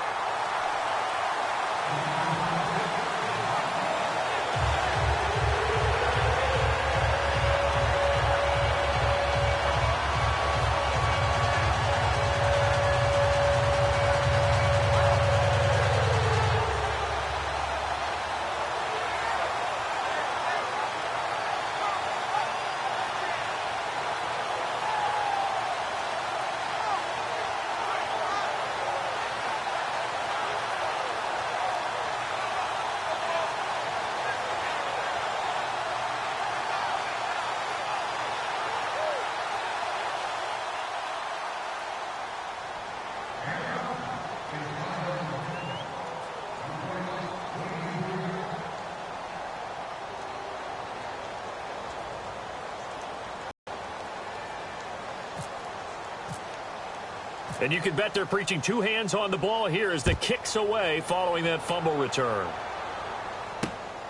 And you can bet they're preaching two hands on the ball here as the kick's away following that fumble return.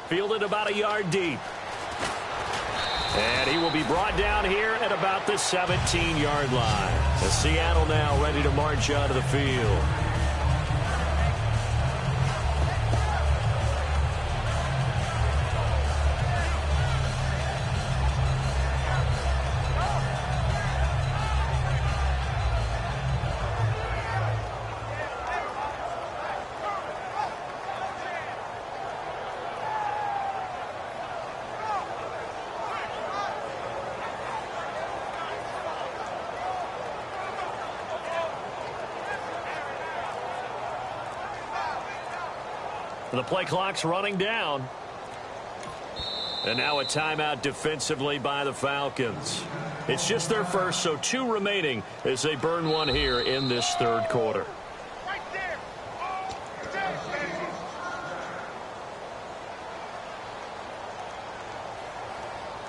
Fielded about a yard deep. And he will be brought down here at about the 17-yard line. As Seattle now ready to march out of the field. The play clock's running down. And now a timeout defensively by the Falcons. It's just their first, so 2 remaining as they burn one here in this third quarter. Right there.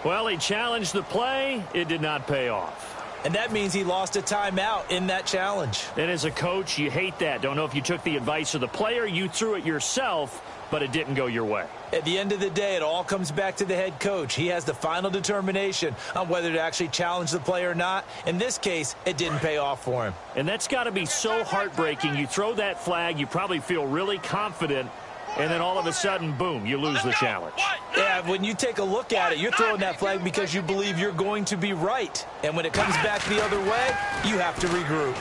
Well, he challenged the play. It did not pay off. And that means he lost a timeout in that challenge. And as a coach, you hate that. Don't know if you took the advice of the player, you threw it yourself, but it didn't go your way. At the end of the day, it all comes back to the head coach. He has the final determination on whether to actually challenge the play or not. In this case, it didn't pay off for him. And that's got to be so heartbreaking. You throw that flag, you probably feel really confident, and then all of a sudden, boom, you lose the challenge. Yeah, when you take a look at it, you're throwing that flag because you believe you're going to be right. And when it comes back the other way, you have to regroup.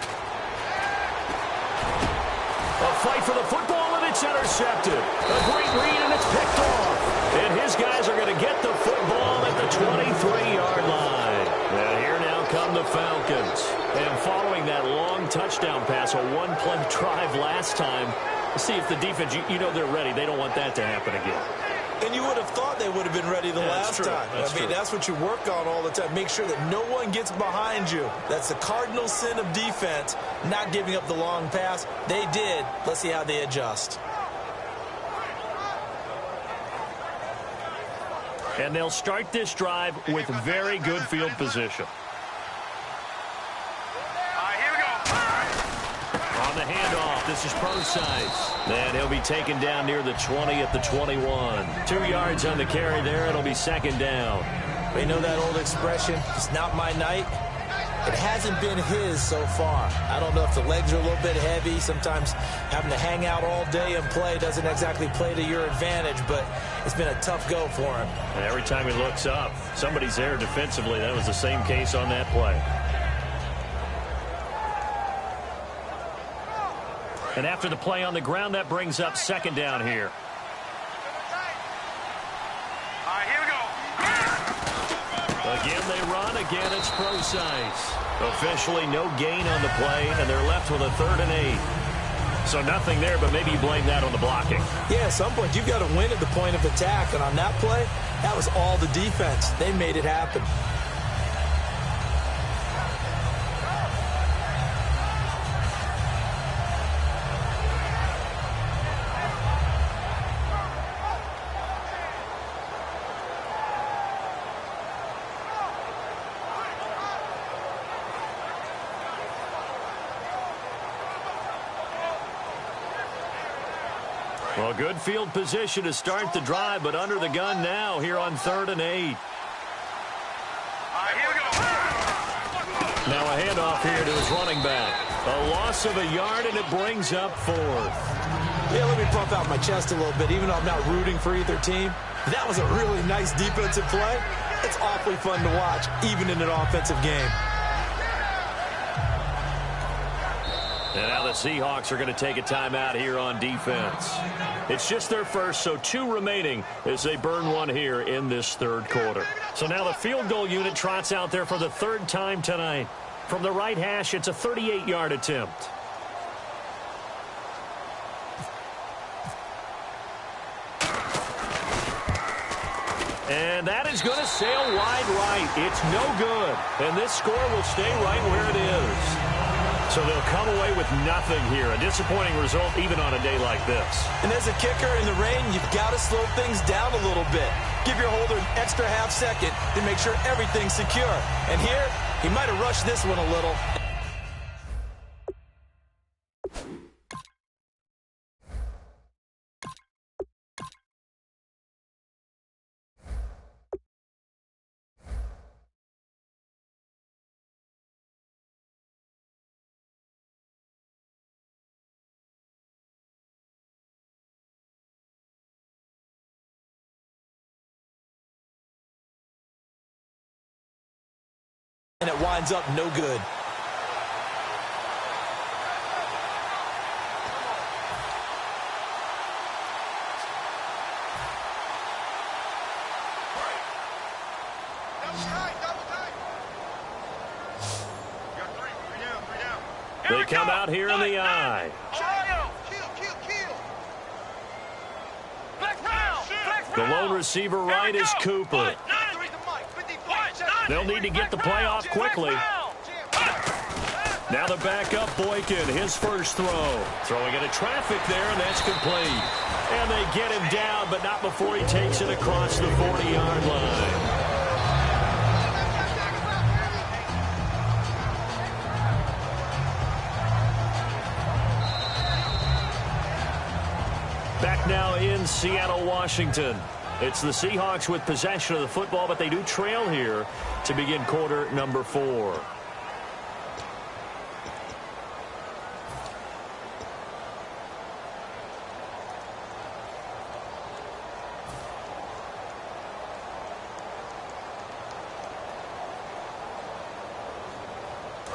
A fight for the football, and it's intercepted. A great read, and it's picked off. And his guys are going to get the football at the 23-yard line. And here now come the Falcons. And following that long touchdown pass, a one-play drive last time, see if the defense, you know they're ready. They don't want that to happen again. And you would have thought they would have been ready the last time. I mean, that's what you work on all the time. Make sure that no one gets behind you. That's the cardinal sin of defense, not giving up the long pass. They did. Let's see how they adjust. And they'll start this drive with very good field position. Here we go. On the handoff, this is Procise. And he'll be taken down near the 20 at the 21. 2 yards on the carry there. It'll be second down. You know that old expression, it's not my night? It hasn't been his so far. I don't know if the legs are a little bit heavy. Sometimes having to hang out all day and play doesn't exactly play to your advantage, but it's been a tough go for him. And every time he looks up, somebody's there defensively. That was the same case on that play. And after the play on the ground, that brings up second down here. Here we go. Again, they run. Again, it's Procise. Officially no gain on the play, and they're left with a 3rd and 8. So nothing there, but maybe you blame that on the blocking. Yeah, at some point, you've got to win at the point of attack. And on that play, that was all the defense. They made it happen. Well, good field position to start the drive, but under the gun now here on 3rd and 8. Here we go. Now a handoff here to his running back. A loss of a yard, and it brings up 4th. Yeah, let me pump out my chest a little bit. Even though I'm not rooting for either team, that was a really nice defensive play. It's awfully fun to watch, even in an offensive game. And now the Seahawks are going to take a timeout here on defense. It's just their first, so 2 remaining as they burn one here in this third quarter. So now the field goal unit trots out there for the 3rd time tonight. From the right hash, it's a 38-yard attempt. And that is going to sail wide right. It's no good. And this score will stay right where it is. So they'll come away with nothing here. A disappointing result even on a day like this. And as a kicker in the rain, you've got to slow things down a little bit. Give your holder an extra half second to make sure everything's secure. And here, he might have rushed this one a little. And it winds up no good. They come out here in the eye. Ohio. Kill. Flex round. The lone receiver right is Cooper. They'll need to get the play off quickly. Now the backup, Boykin, his first throw. Throwing into traffic there, and that's complete. And they get him down, but not before he takes it across the 40-yard line. Back now in Seattle, Washington. It's the Seahawks with possession of the football, but they do trail here to begin quarter number 4.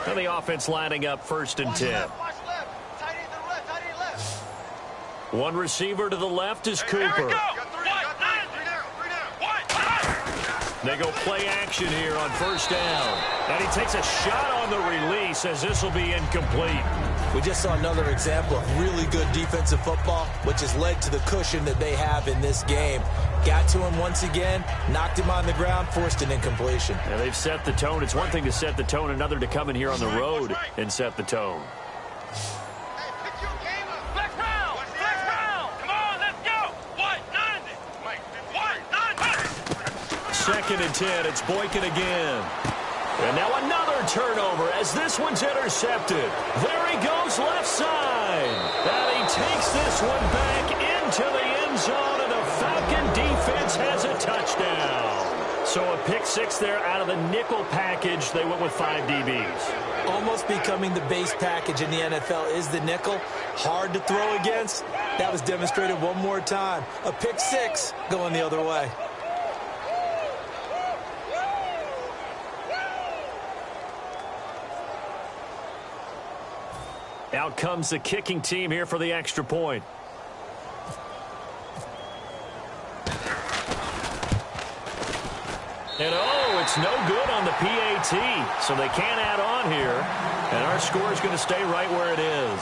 And the offense lining up 1st and 10. One receiver to the left is Cooper. They go play action here on 1st down. And he takes a shot on the release as this will be incomplete. We just saw another example of really good defensive football, which has led to the cushion that they have in this game. Got to him once again, knocked him on the ground, forced an incompletion. And they've set the tone. It's one thing to set the tone, another to come in here on the road and set the tone. Second and 10, it's Boykin again. And now another turnover as this one's intercepted. There he goes left side. And he takes this one back into the end zone, and the Falcon defense has a touchdown. So a pick 6 there out of the nickel package. They went with 5 DBs. Almost becoming the base package in the NFL is the nickel. Hard to throw against. That was demonstrated one more time. A pick 6 going the other way. Out comes the kicking team here for the extra point. And oh, it's no good on the PAT. So they can't add on here. And our score is going to stay right where it is.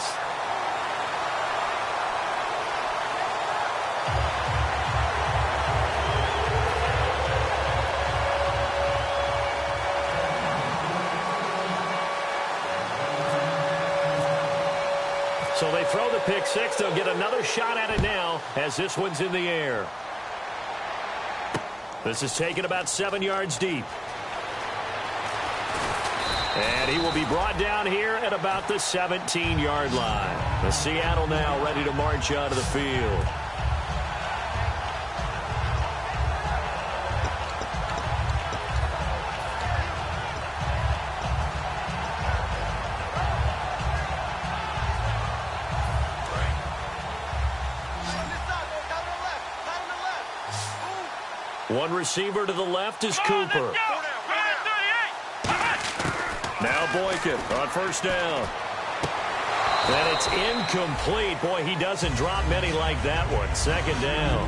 So they throw the pick 6. They'll get another shot at it now as this one's in the air. This is taken about 7 yards deep. And he will be brought down here at about the 17-yard line. The Seattle now ready to march out of the field. One receiver to the left is Cooper. Now Boykin on 1st down. And it's incomplete. Boy, he doesn't drop many like that one. 2nd down.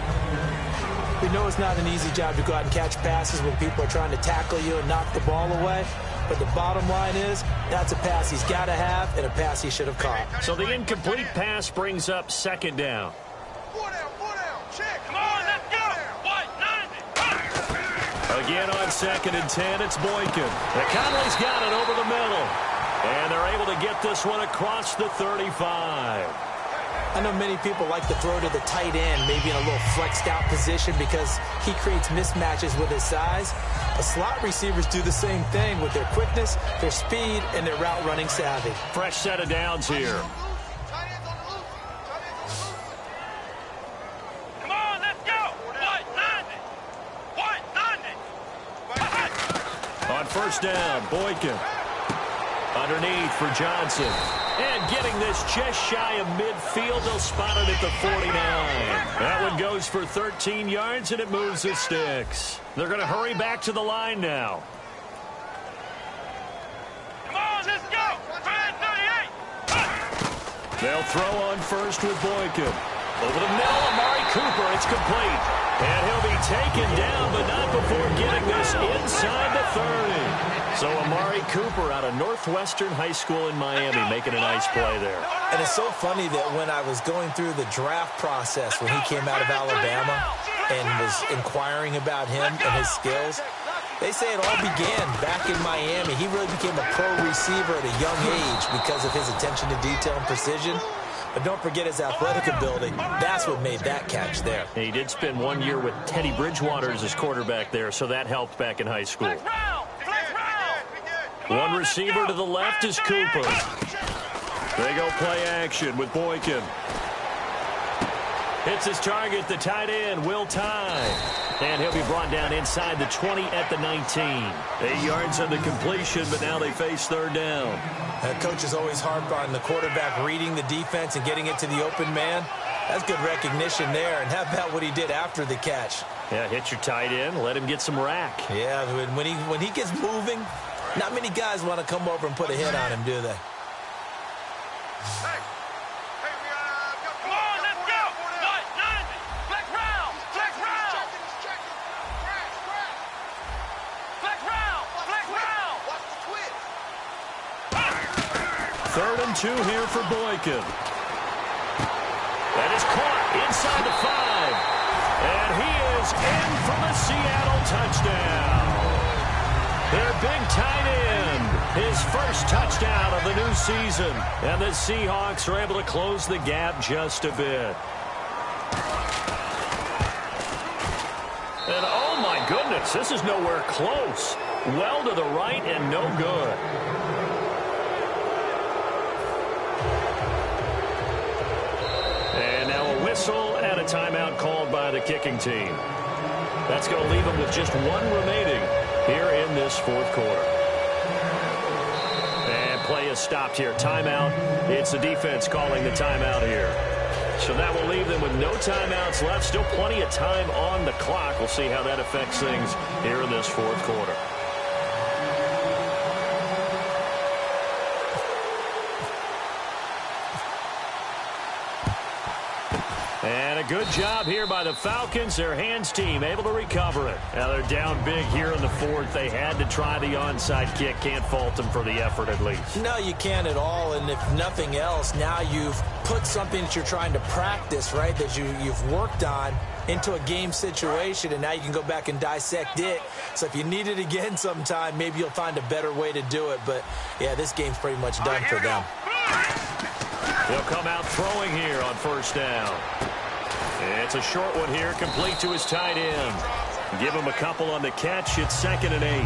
We know it's not an easy job to go out and catch passes when people are trying to tackle you and knock the ball away. But the bottom line is, that's a pass he's got to have and a pass he should have caught. So the incomplete pass brings up 2nd down. Again on 2nd and 10, it's Boykin. And Conley's got it over the middle. And they're able to get this one across the 35. I know many people like to throw to the tight end, maybe in a little flexed out position because he creates mismatches with his size. The slot receivers do the same thing with their quickness, their speed, and their route running savvy. Fresh set of downs here. On 1st down, Boykin. Underneath for Johnson. And getting this just shy of midfield. They'll spot it at the 49. That one goes for 13 yards, and it moves the sticks. They're going to hurry back to the line now. Come on, let's go. 38. They'll throw on 1st with Boykin. Over the middle, Amari Cooper. It's complete. And he'll be taken down, but not before getting this inside the 30. So Amari Cooper out of Northwestern High School in Miami making a nice play there. And it's so funny that when I was going through the draft process when he came out of Alabama and was inquiring about him and his skills. They say it all began back in Miami. He really became a pro receiver at a young age because of his attention to detail and precision. But don't forget his athletic ability. That's what made that catch there. He did spend 1 year with Teddy Bridgewater as his quarterback there, so that helped back in high school. One receiver to the left is Cooper. They go play action with Boykin. Hits his target, the tight end, Will Tye. And he'll be brought down inside the 20 at the 19. 8 yards on the completion, but now they face third down. Coach is always harped on the quarterback reading the defense and getting it to the open man. That's good recognition there. And how about what he did after the catch? Yeah, hit your tight end, let him get some rack. Yeah, when he gets moving, not many guys want to come over and put a hit on him, do they? Third and 2 here for Boykin. That is caught inside the 5. And he is in for the Seattle touchdown. Their big tight end. His first touchdown of the new season. And the Seahawks are able to close the gap just a bit. And oh my goodness, this is nowhere close. Well to the right and no good. Whistle and a timeout called by the kicking team. That's going to leave them with just one remaining here in this fourth quarter. And play is stopped here. Timeout. It's the defense calling the timeout here. So that will leave them with no timeouts left. Still plenty of time on the clock. We'll see how that affects things here in this fourth quarter. And a good job here by the Falcons. Their hands team able to recover it. Now they're down big here in the fourth. They had to try the onside kick. Can't fault them for the effort at least. No, you can't at all. And if nothing else, now you've put something that you're trying to practice, right, that you've worked on into a game situation, and now you can go back and dissect it. So if you need it again sometime, maybe you'll find a better way to do it. But, yeah, this game's pretty much done for them. They'll come out throwing here on first down. It's a short one here, complete to his tight end. Give him a couple on the catch. It's 2nd and 8.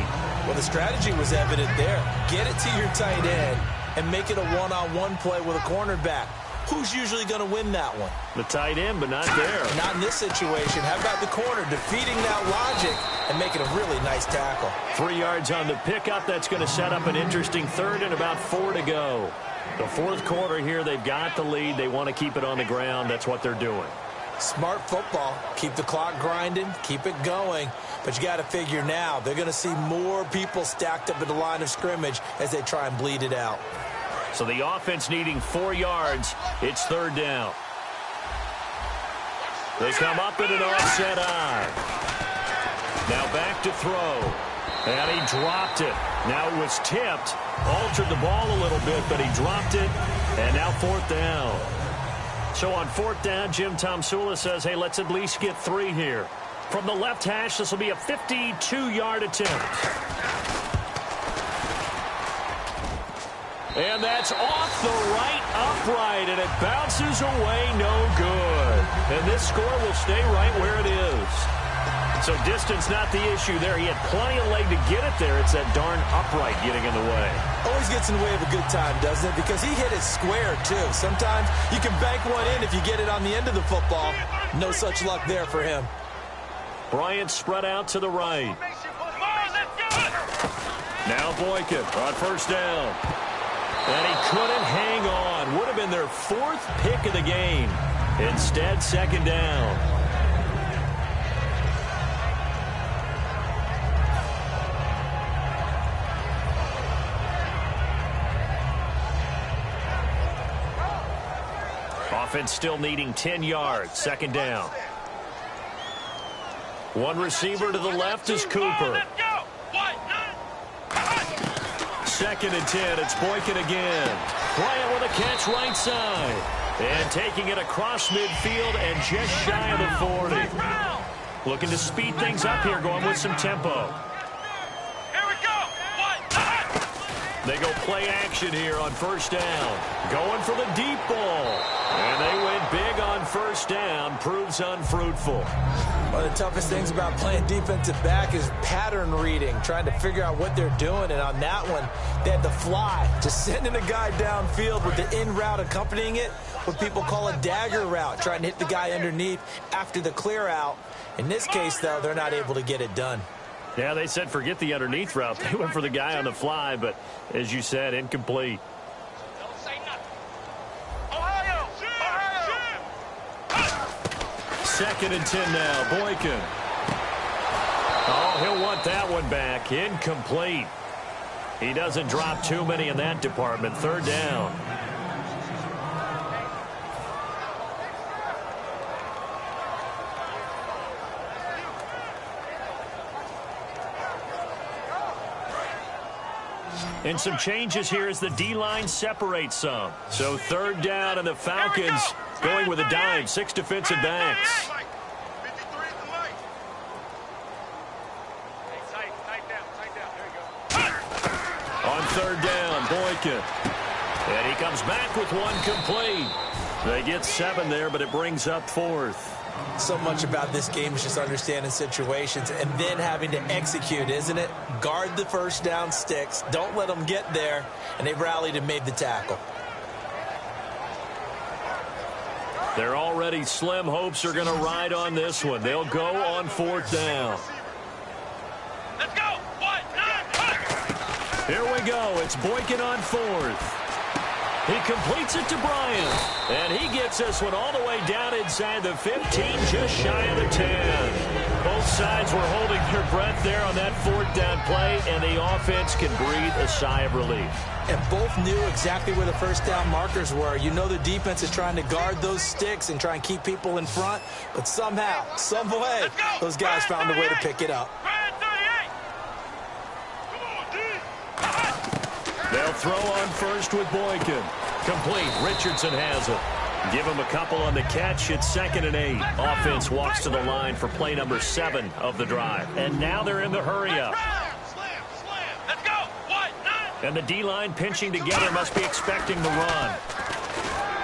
Well, the strategy was evident there. Get it to your tight end and make it a one-on-one play with a cornerback. Who's usually going to win that one? The tight end, but not there. Not in this situation. How about the corner defeating that logic and making a really nice tackle? 3 yards on the pickup. That's going to set up an interesting third and about 4 to go. The fourth quarter here, they've got the lead. They want to keep it on the ground. That's what they're doing. Smart football. Keep the clock grinding. Keep it going. But you got to figure now, they're going to see more people stacked up at the line of scrimmage as they try and bleed it out. So the offense needing 4 yards. It's third down. They come up in an offset eye. Now back to throw. And he dropped it. Now it was tipped. Altered the ball a little bit, but he dropped it. And now fourth down. So on fourth down, Jim Tomsula says, hey, let's at least get 3 here. From the left hash, this will be a 52-yard attempt. And that's off the right upright, and it bounces away no good. And this score will stay right where it is. So distance not the issue there. He had plenty of leg to get it there. It's that darn upright getting in the way. Always gets in the way of a good time, doesn't it? Because he hit it square, too. Sometimes you can bank one in if you get it on the end of the football. No such luck there for him. Bryant spread out to the right. Now Boykin on first down. And he couldn't hang on. Would have been their 4th pick of the game. Instead, second down. Offense still needing 10 yards. Second down. One receiver to the left is Cooper. 2nd and 10. It's Boykin again. Bryant with a catch right side. And taking it across midfield and just shy of the 40. Looking to speed things up here, going with some tempo. Here we go. They go play action here on first down. Going for the deep ball. And they went big on first down. Proves unfruitful. One of the toughest things about playing defensive back is pattern reading, trying to figure out what they're doing. And on that one, they had to fly, just sending a guy downfield with the in route accompanying it, what people call a dagger route, trying to hit the guy underneath after the clear out. In this case, though, they're not able to get it done. Yeah, they said forget the underneath route. They went for the guy on the fly, but as you said, incomplete. Don't say nothing. Ohio! Second and 10 now. Boykin. Oh, he'll want that one back. Incomplete. He doesn't drop too many in that department. Third down. And some changes here as the D-line separates some. So third down, and the Falcons going with a dime. 6 defensive backs. On third down, Boykin. And he comes back with one complete. They get 7 there, but it brings up fourth. So much about this game is just understanding situations and then having to execute, isn't it? Guard the first down sticks. Don't let them get there. And they rallied and made the tackle. Their already slim hopes are going to ride on this one. They'll go on fourth down. Let's go. 1, 9, Here we go. It's Boykin on fourth. He completes it to Bryant. And he gets this one all the way down inside the 15, just shy of the 10. Both sides were holding their breath there on that fourth down play, and the offense can breathe a sigh of relief. And both knew exactly where the first down markers were. You know the defense is trying to guard those sticks and try and keep people in front, but somehow, some way, those guys found a way to pick it up. They'll throw on first with Boykin. Complete. Richardson has it. Give him a couple on the catch. It's 2nd and 8. Offense walks to the line for play number 7 of the drive. And now they're in the hurry-up. Let's go. 1, 9. And the D-line pinching together must be expecting the run.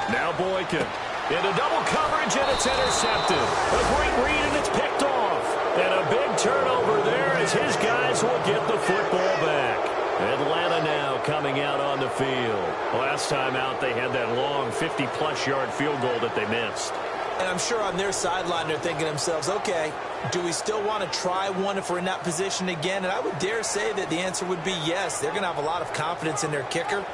Now Boykin. Into double coverage, and it's intercepted. A great read, and it's picked off. And a big turnover there as his guys will get the football back. Atlanta now coming out on the field. Last time out, they had that long 50-plus yard field goal that they missed. And I'm sure on their sideline they're thinking to themselves, okay, do we still want to try one if we're in that position again? And I would dare say that the answer would be yes. They're going to have a lot of confidence in their kicker.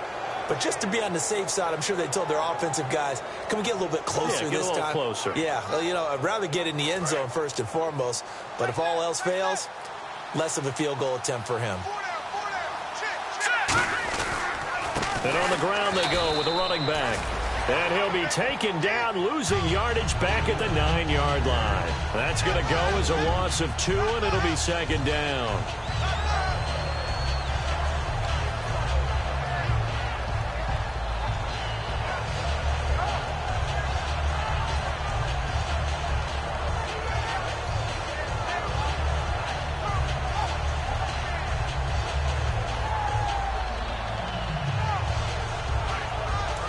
But just to be on the safe side, I'm sure they told their offensive guys, can we get a little bit closer this time? Get a little closer. Yeah, well, you know, I'd rather get in the end zone first and foremost. But if all else fails, less of a field goal attempt for him. And on the ground they go with a running back. And he'll be taken down, losing yardage back at the 9-yard line. That's going to go as a loss of 2, and it'll be 2nd down.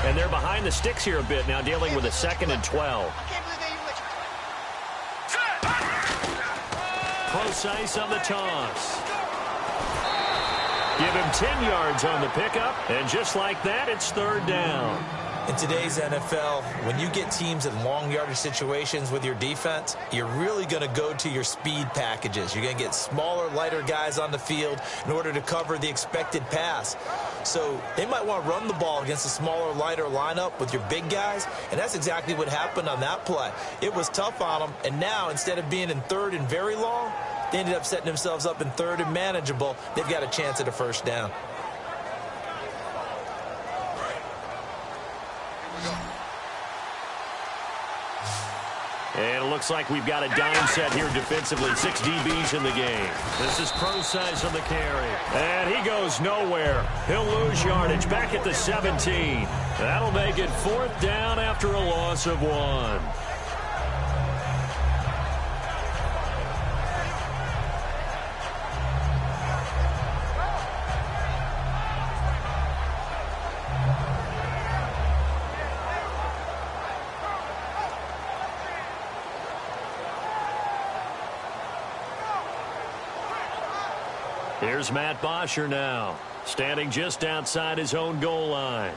And they're behind the sticks here a bit now, dealing with a 2nd and 12. Precise on the toss. Give him 10 yards on the pickup, and just like that, it's 3rd down. In today's NFL, when you get teams in long yardage situations with your defense, you're really going to go to your speed packages. You're going to get smaller, lighter guys on the field in order to cover the expected pass. So they might want to run the ball against a smaller, lighter lineup with your big guys, and that's exactly what happened on that play. It was tough on them, and now instead of being in 3rd and very long, they ended up setting themselves up in 3rd and manageable. They've got a chance at a 1st down. And it looks like we've got a dime set here defensively. 6 DBs in the game. This is Precise on the carry. And he goes nowhere. He'll lose yardage back at the 17. That'll make it 4th down after a loss of 1. Here's Matt Bosher now, standing just outside his own goal line.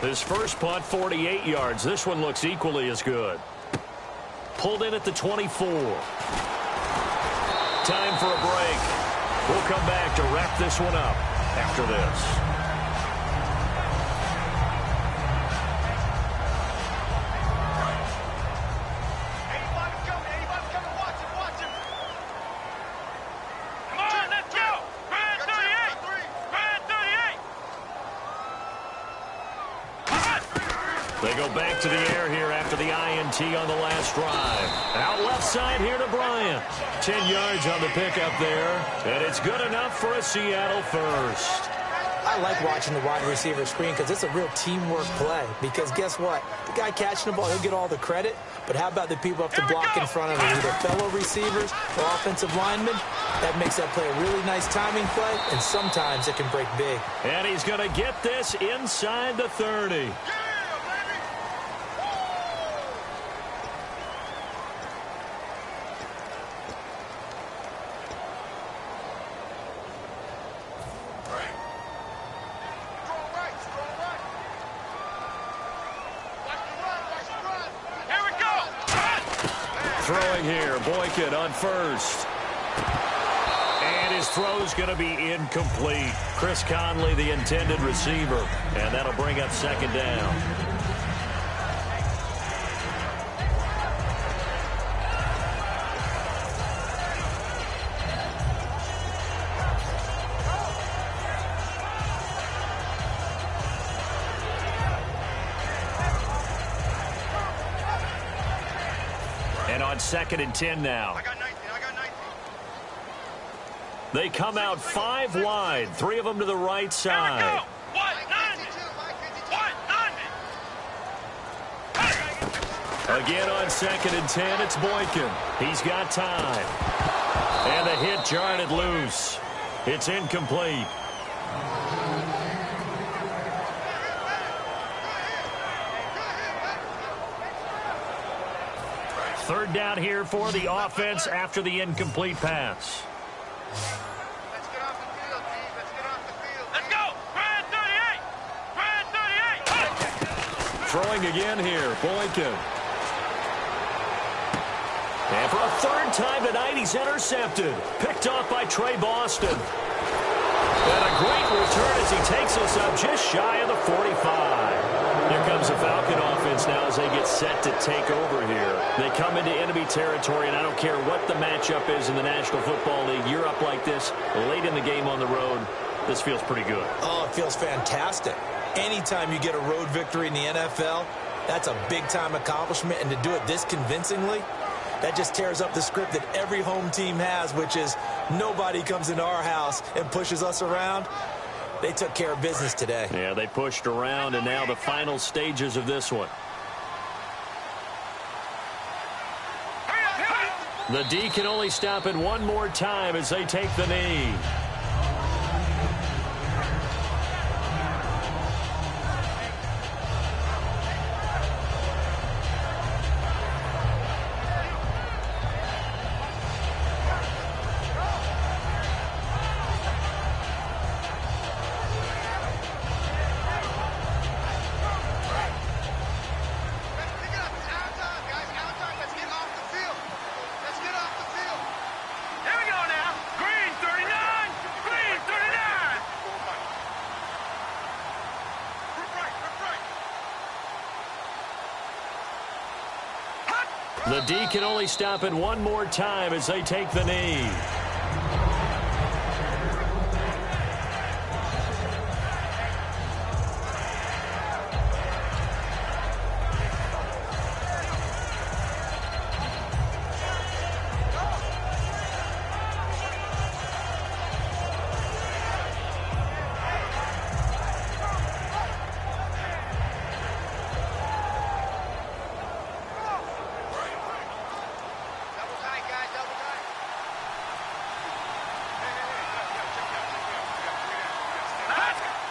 His first punt, 48 yards. This one looks equally as good. Pulled in at the 24. Time for a break. We'll come back to wrap this one up after this. They go back to the air here after the INT on the last drive. Out left side here to Bryant. 10 yards on the pickup there, and it's good enough for a Seattle first. I like watching the wide receiver screen because it's a real teamwork play. Because guess what? The guy catching the ball, he'll get all the credit. But how about the people up to block in front of him, either fellow receivers or offensive linemen? That makes that play a really nice timing play, and sometimes it can break big. And he's going to get this inside the 30. Throwing here, Boykin on first. And his throw's going to be incomplete. Chris Conley, the intended receiver. And that'll bring up second down. And on 2nd and 10 now. I got 19. They come out 5 wide. 3 of them to the right side. Here we go. Again on 2nd and 10, it's Boykin. He's got time. And the hit jarred it loose. It's incomplete. Third down here for the offense after the incomplete pass. Let's get off the field, Steve. Let's get off the field. Let's go. Brad 38. Brad 38. Throwing again here, Boykin. And for a third time tonight, he's intercepted. Picked off by Trey Boston. And a great return as he takes us up just shy of the 45. Here comes the Falcon offense now as they get set to take over here. They come into enemy territory, and I don't care what the matchup is in the National Football League. You're up like this late in the game on the road. This feels pretty good. Oh, it feels fantastic. Anytime you get a road victory in the NFL, that's a big-time accomplishment, and to do it this convincingly, that just tears up the script that every home team has, which is nobody comes into our house and pushes us around. They took care of business today. Yeah, they pushed around, and now the final stages of this one. The D can only stop it one more time as they take the knee. The D can only stop it one more time as they take the knee.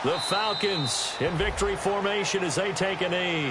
The Falcons in victory formation as they take a knee.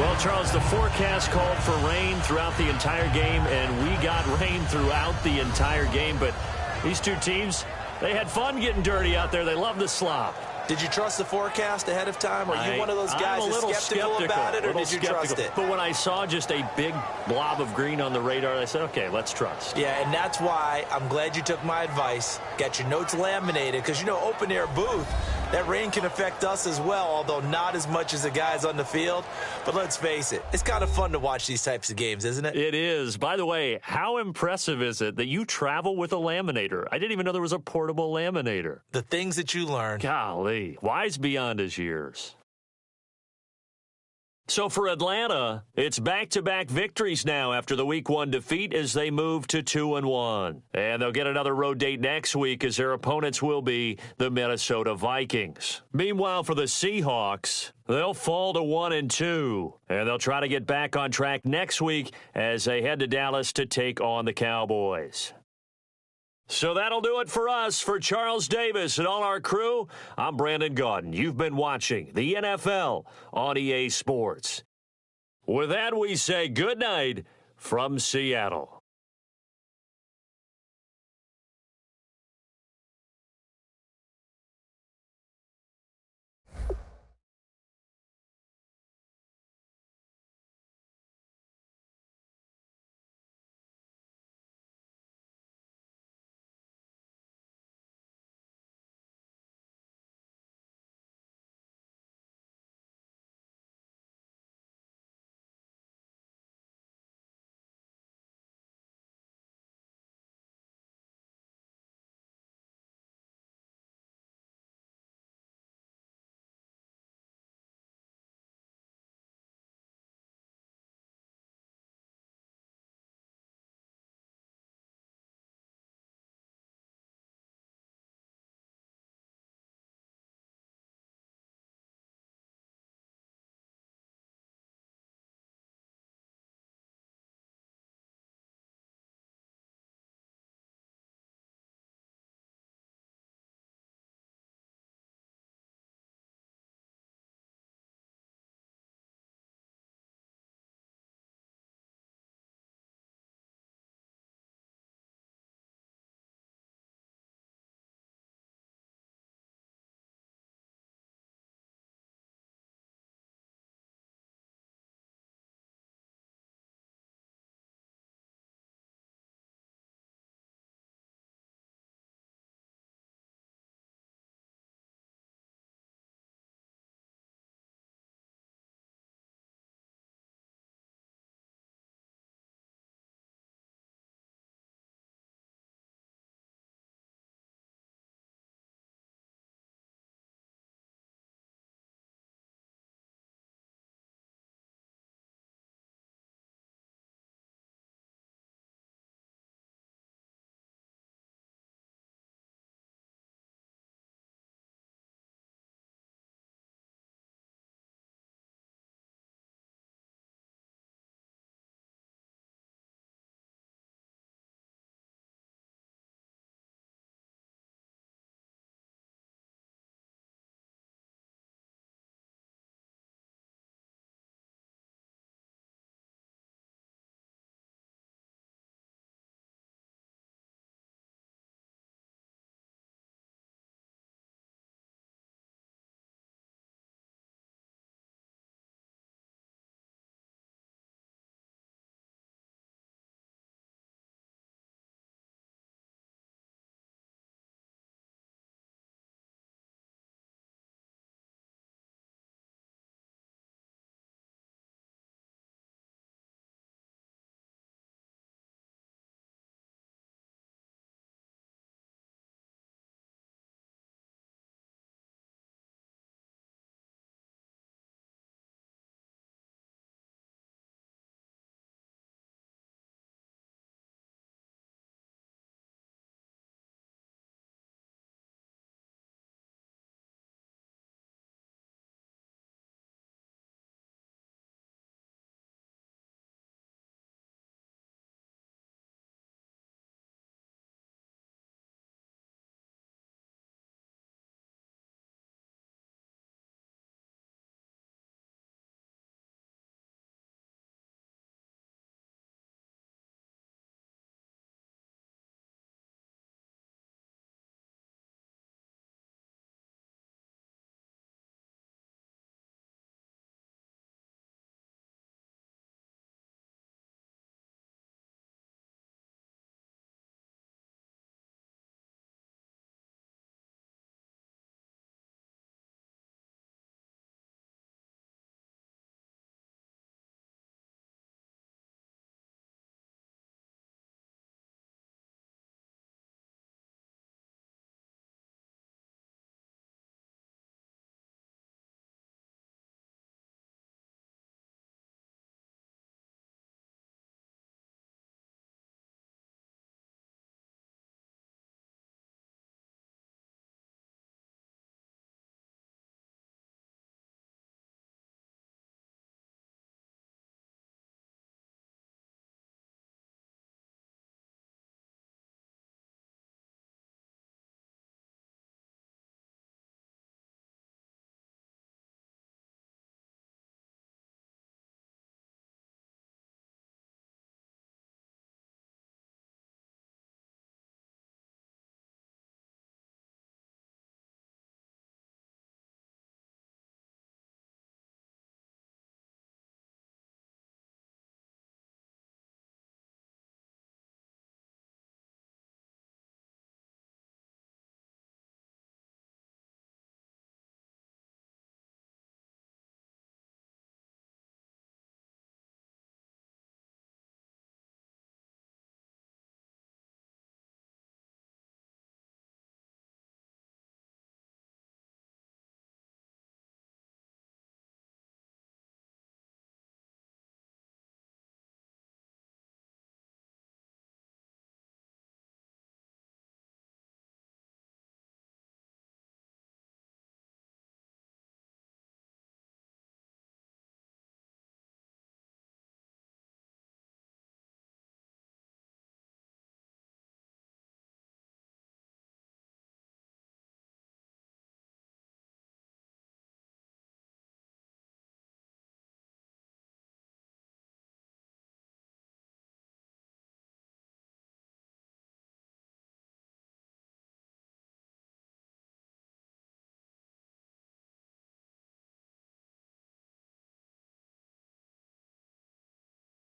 Well, Charles, the forecast called for rain throughout the entire game, and we got rain throughout the entire game. But these two teams, they had fun getting dirty out there. They love the slop. Did you trust the forecast ahead of time? Are you one of those guys that's skeptical about it, or did you trust it? But when I saw just a big blob of green on the radar, I said, okay, let's trust. Yeah, and that's why I'm glad you took my advice. Got your notes laminated, because, you know, open-air booth, that rain can affect us as well, although not as much as the guys on the field. But let's face it, it's kind of fun to watch these types of games, isn't it? It is. By the way, how impressive is it that you travel with a laminator? I didn't even know there was a portable laminator. The things that you learn. Golly, wise beyond his years. So for Atlanta, it's back-to-back victories now after the Week 1 defeat as they move to 2-1. And they'll get another road date next week as their opponents will be the Minnesota Vikings. Meanwhile, for the Seahawks, they'll fall to 1-2. And they'll try to get back on track next week as they head to Dallas to take on the Cowboys. So that'll do it for us. For Charles Davis and all our crew, I'm Brandon Gaudin. You've been watching the NFL on EA Sports. With that, we say good night from Seattle.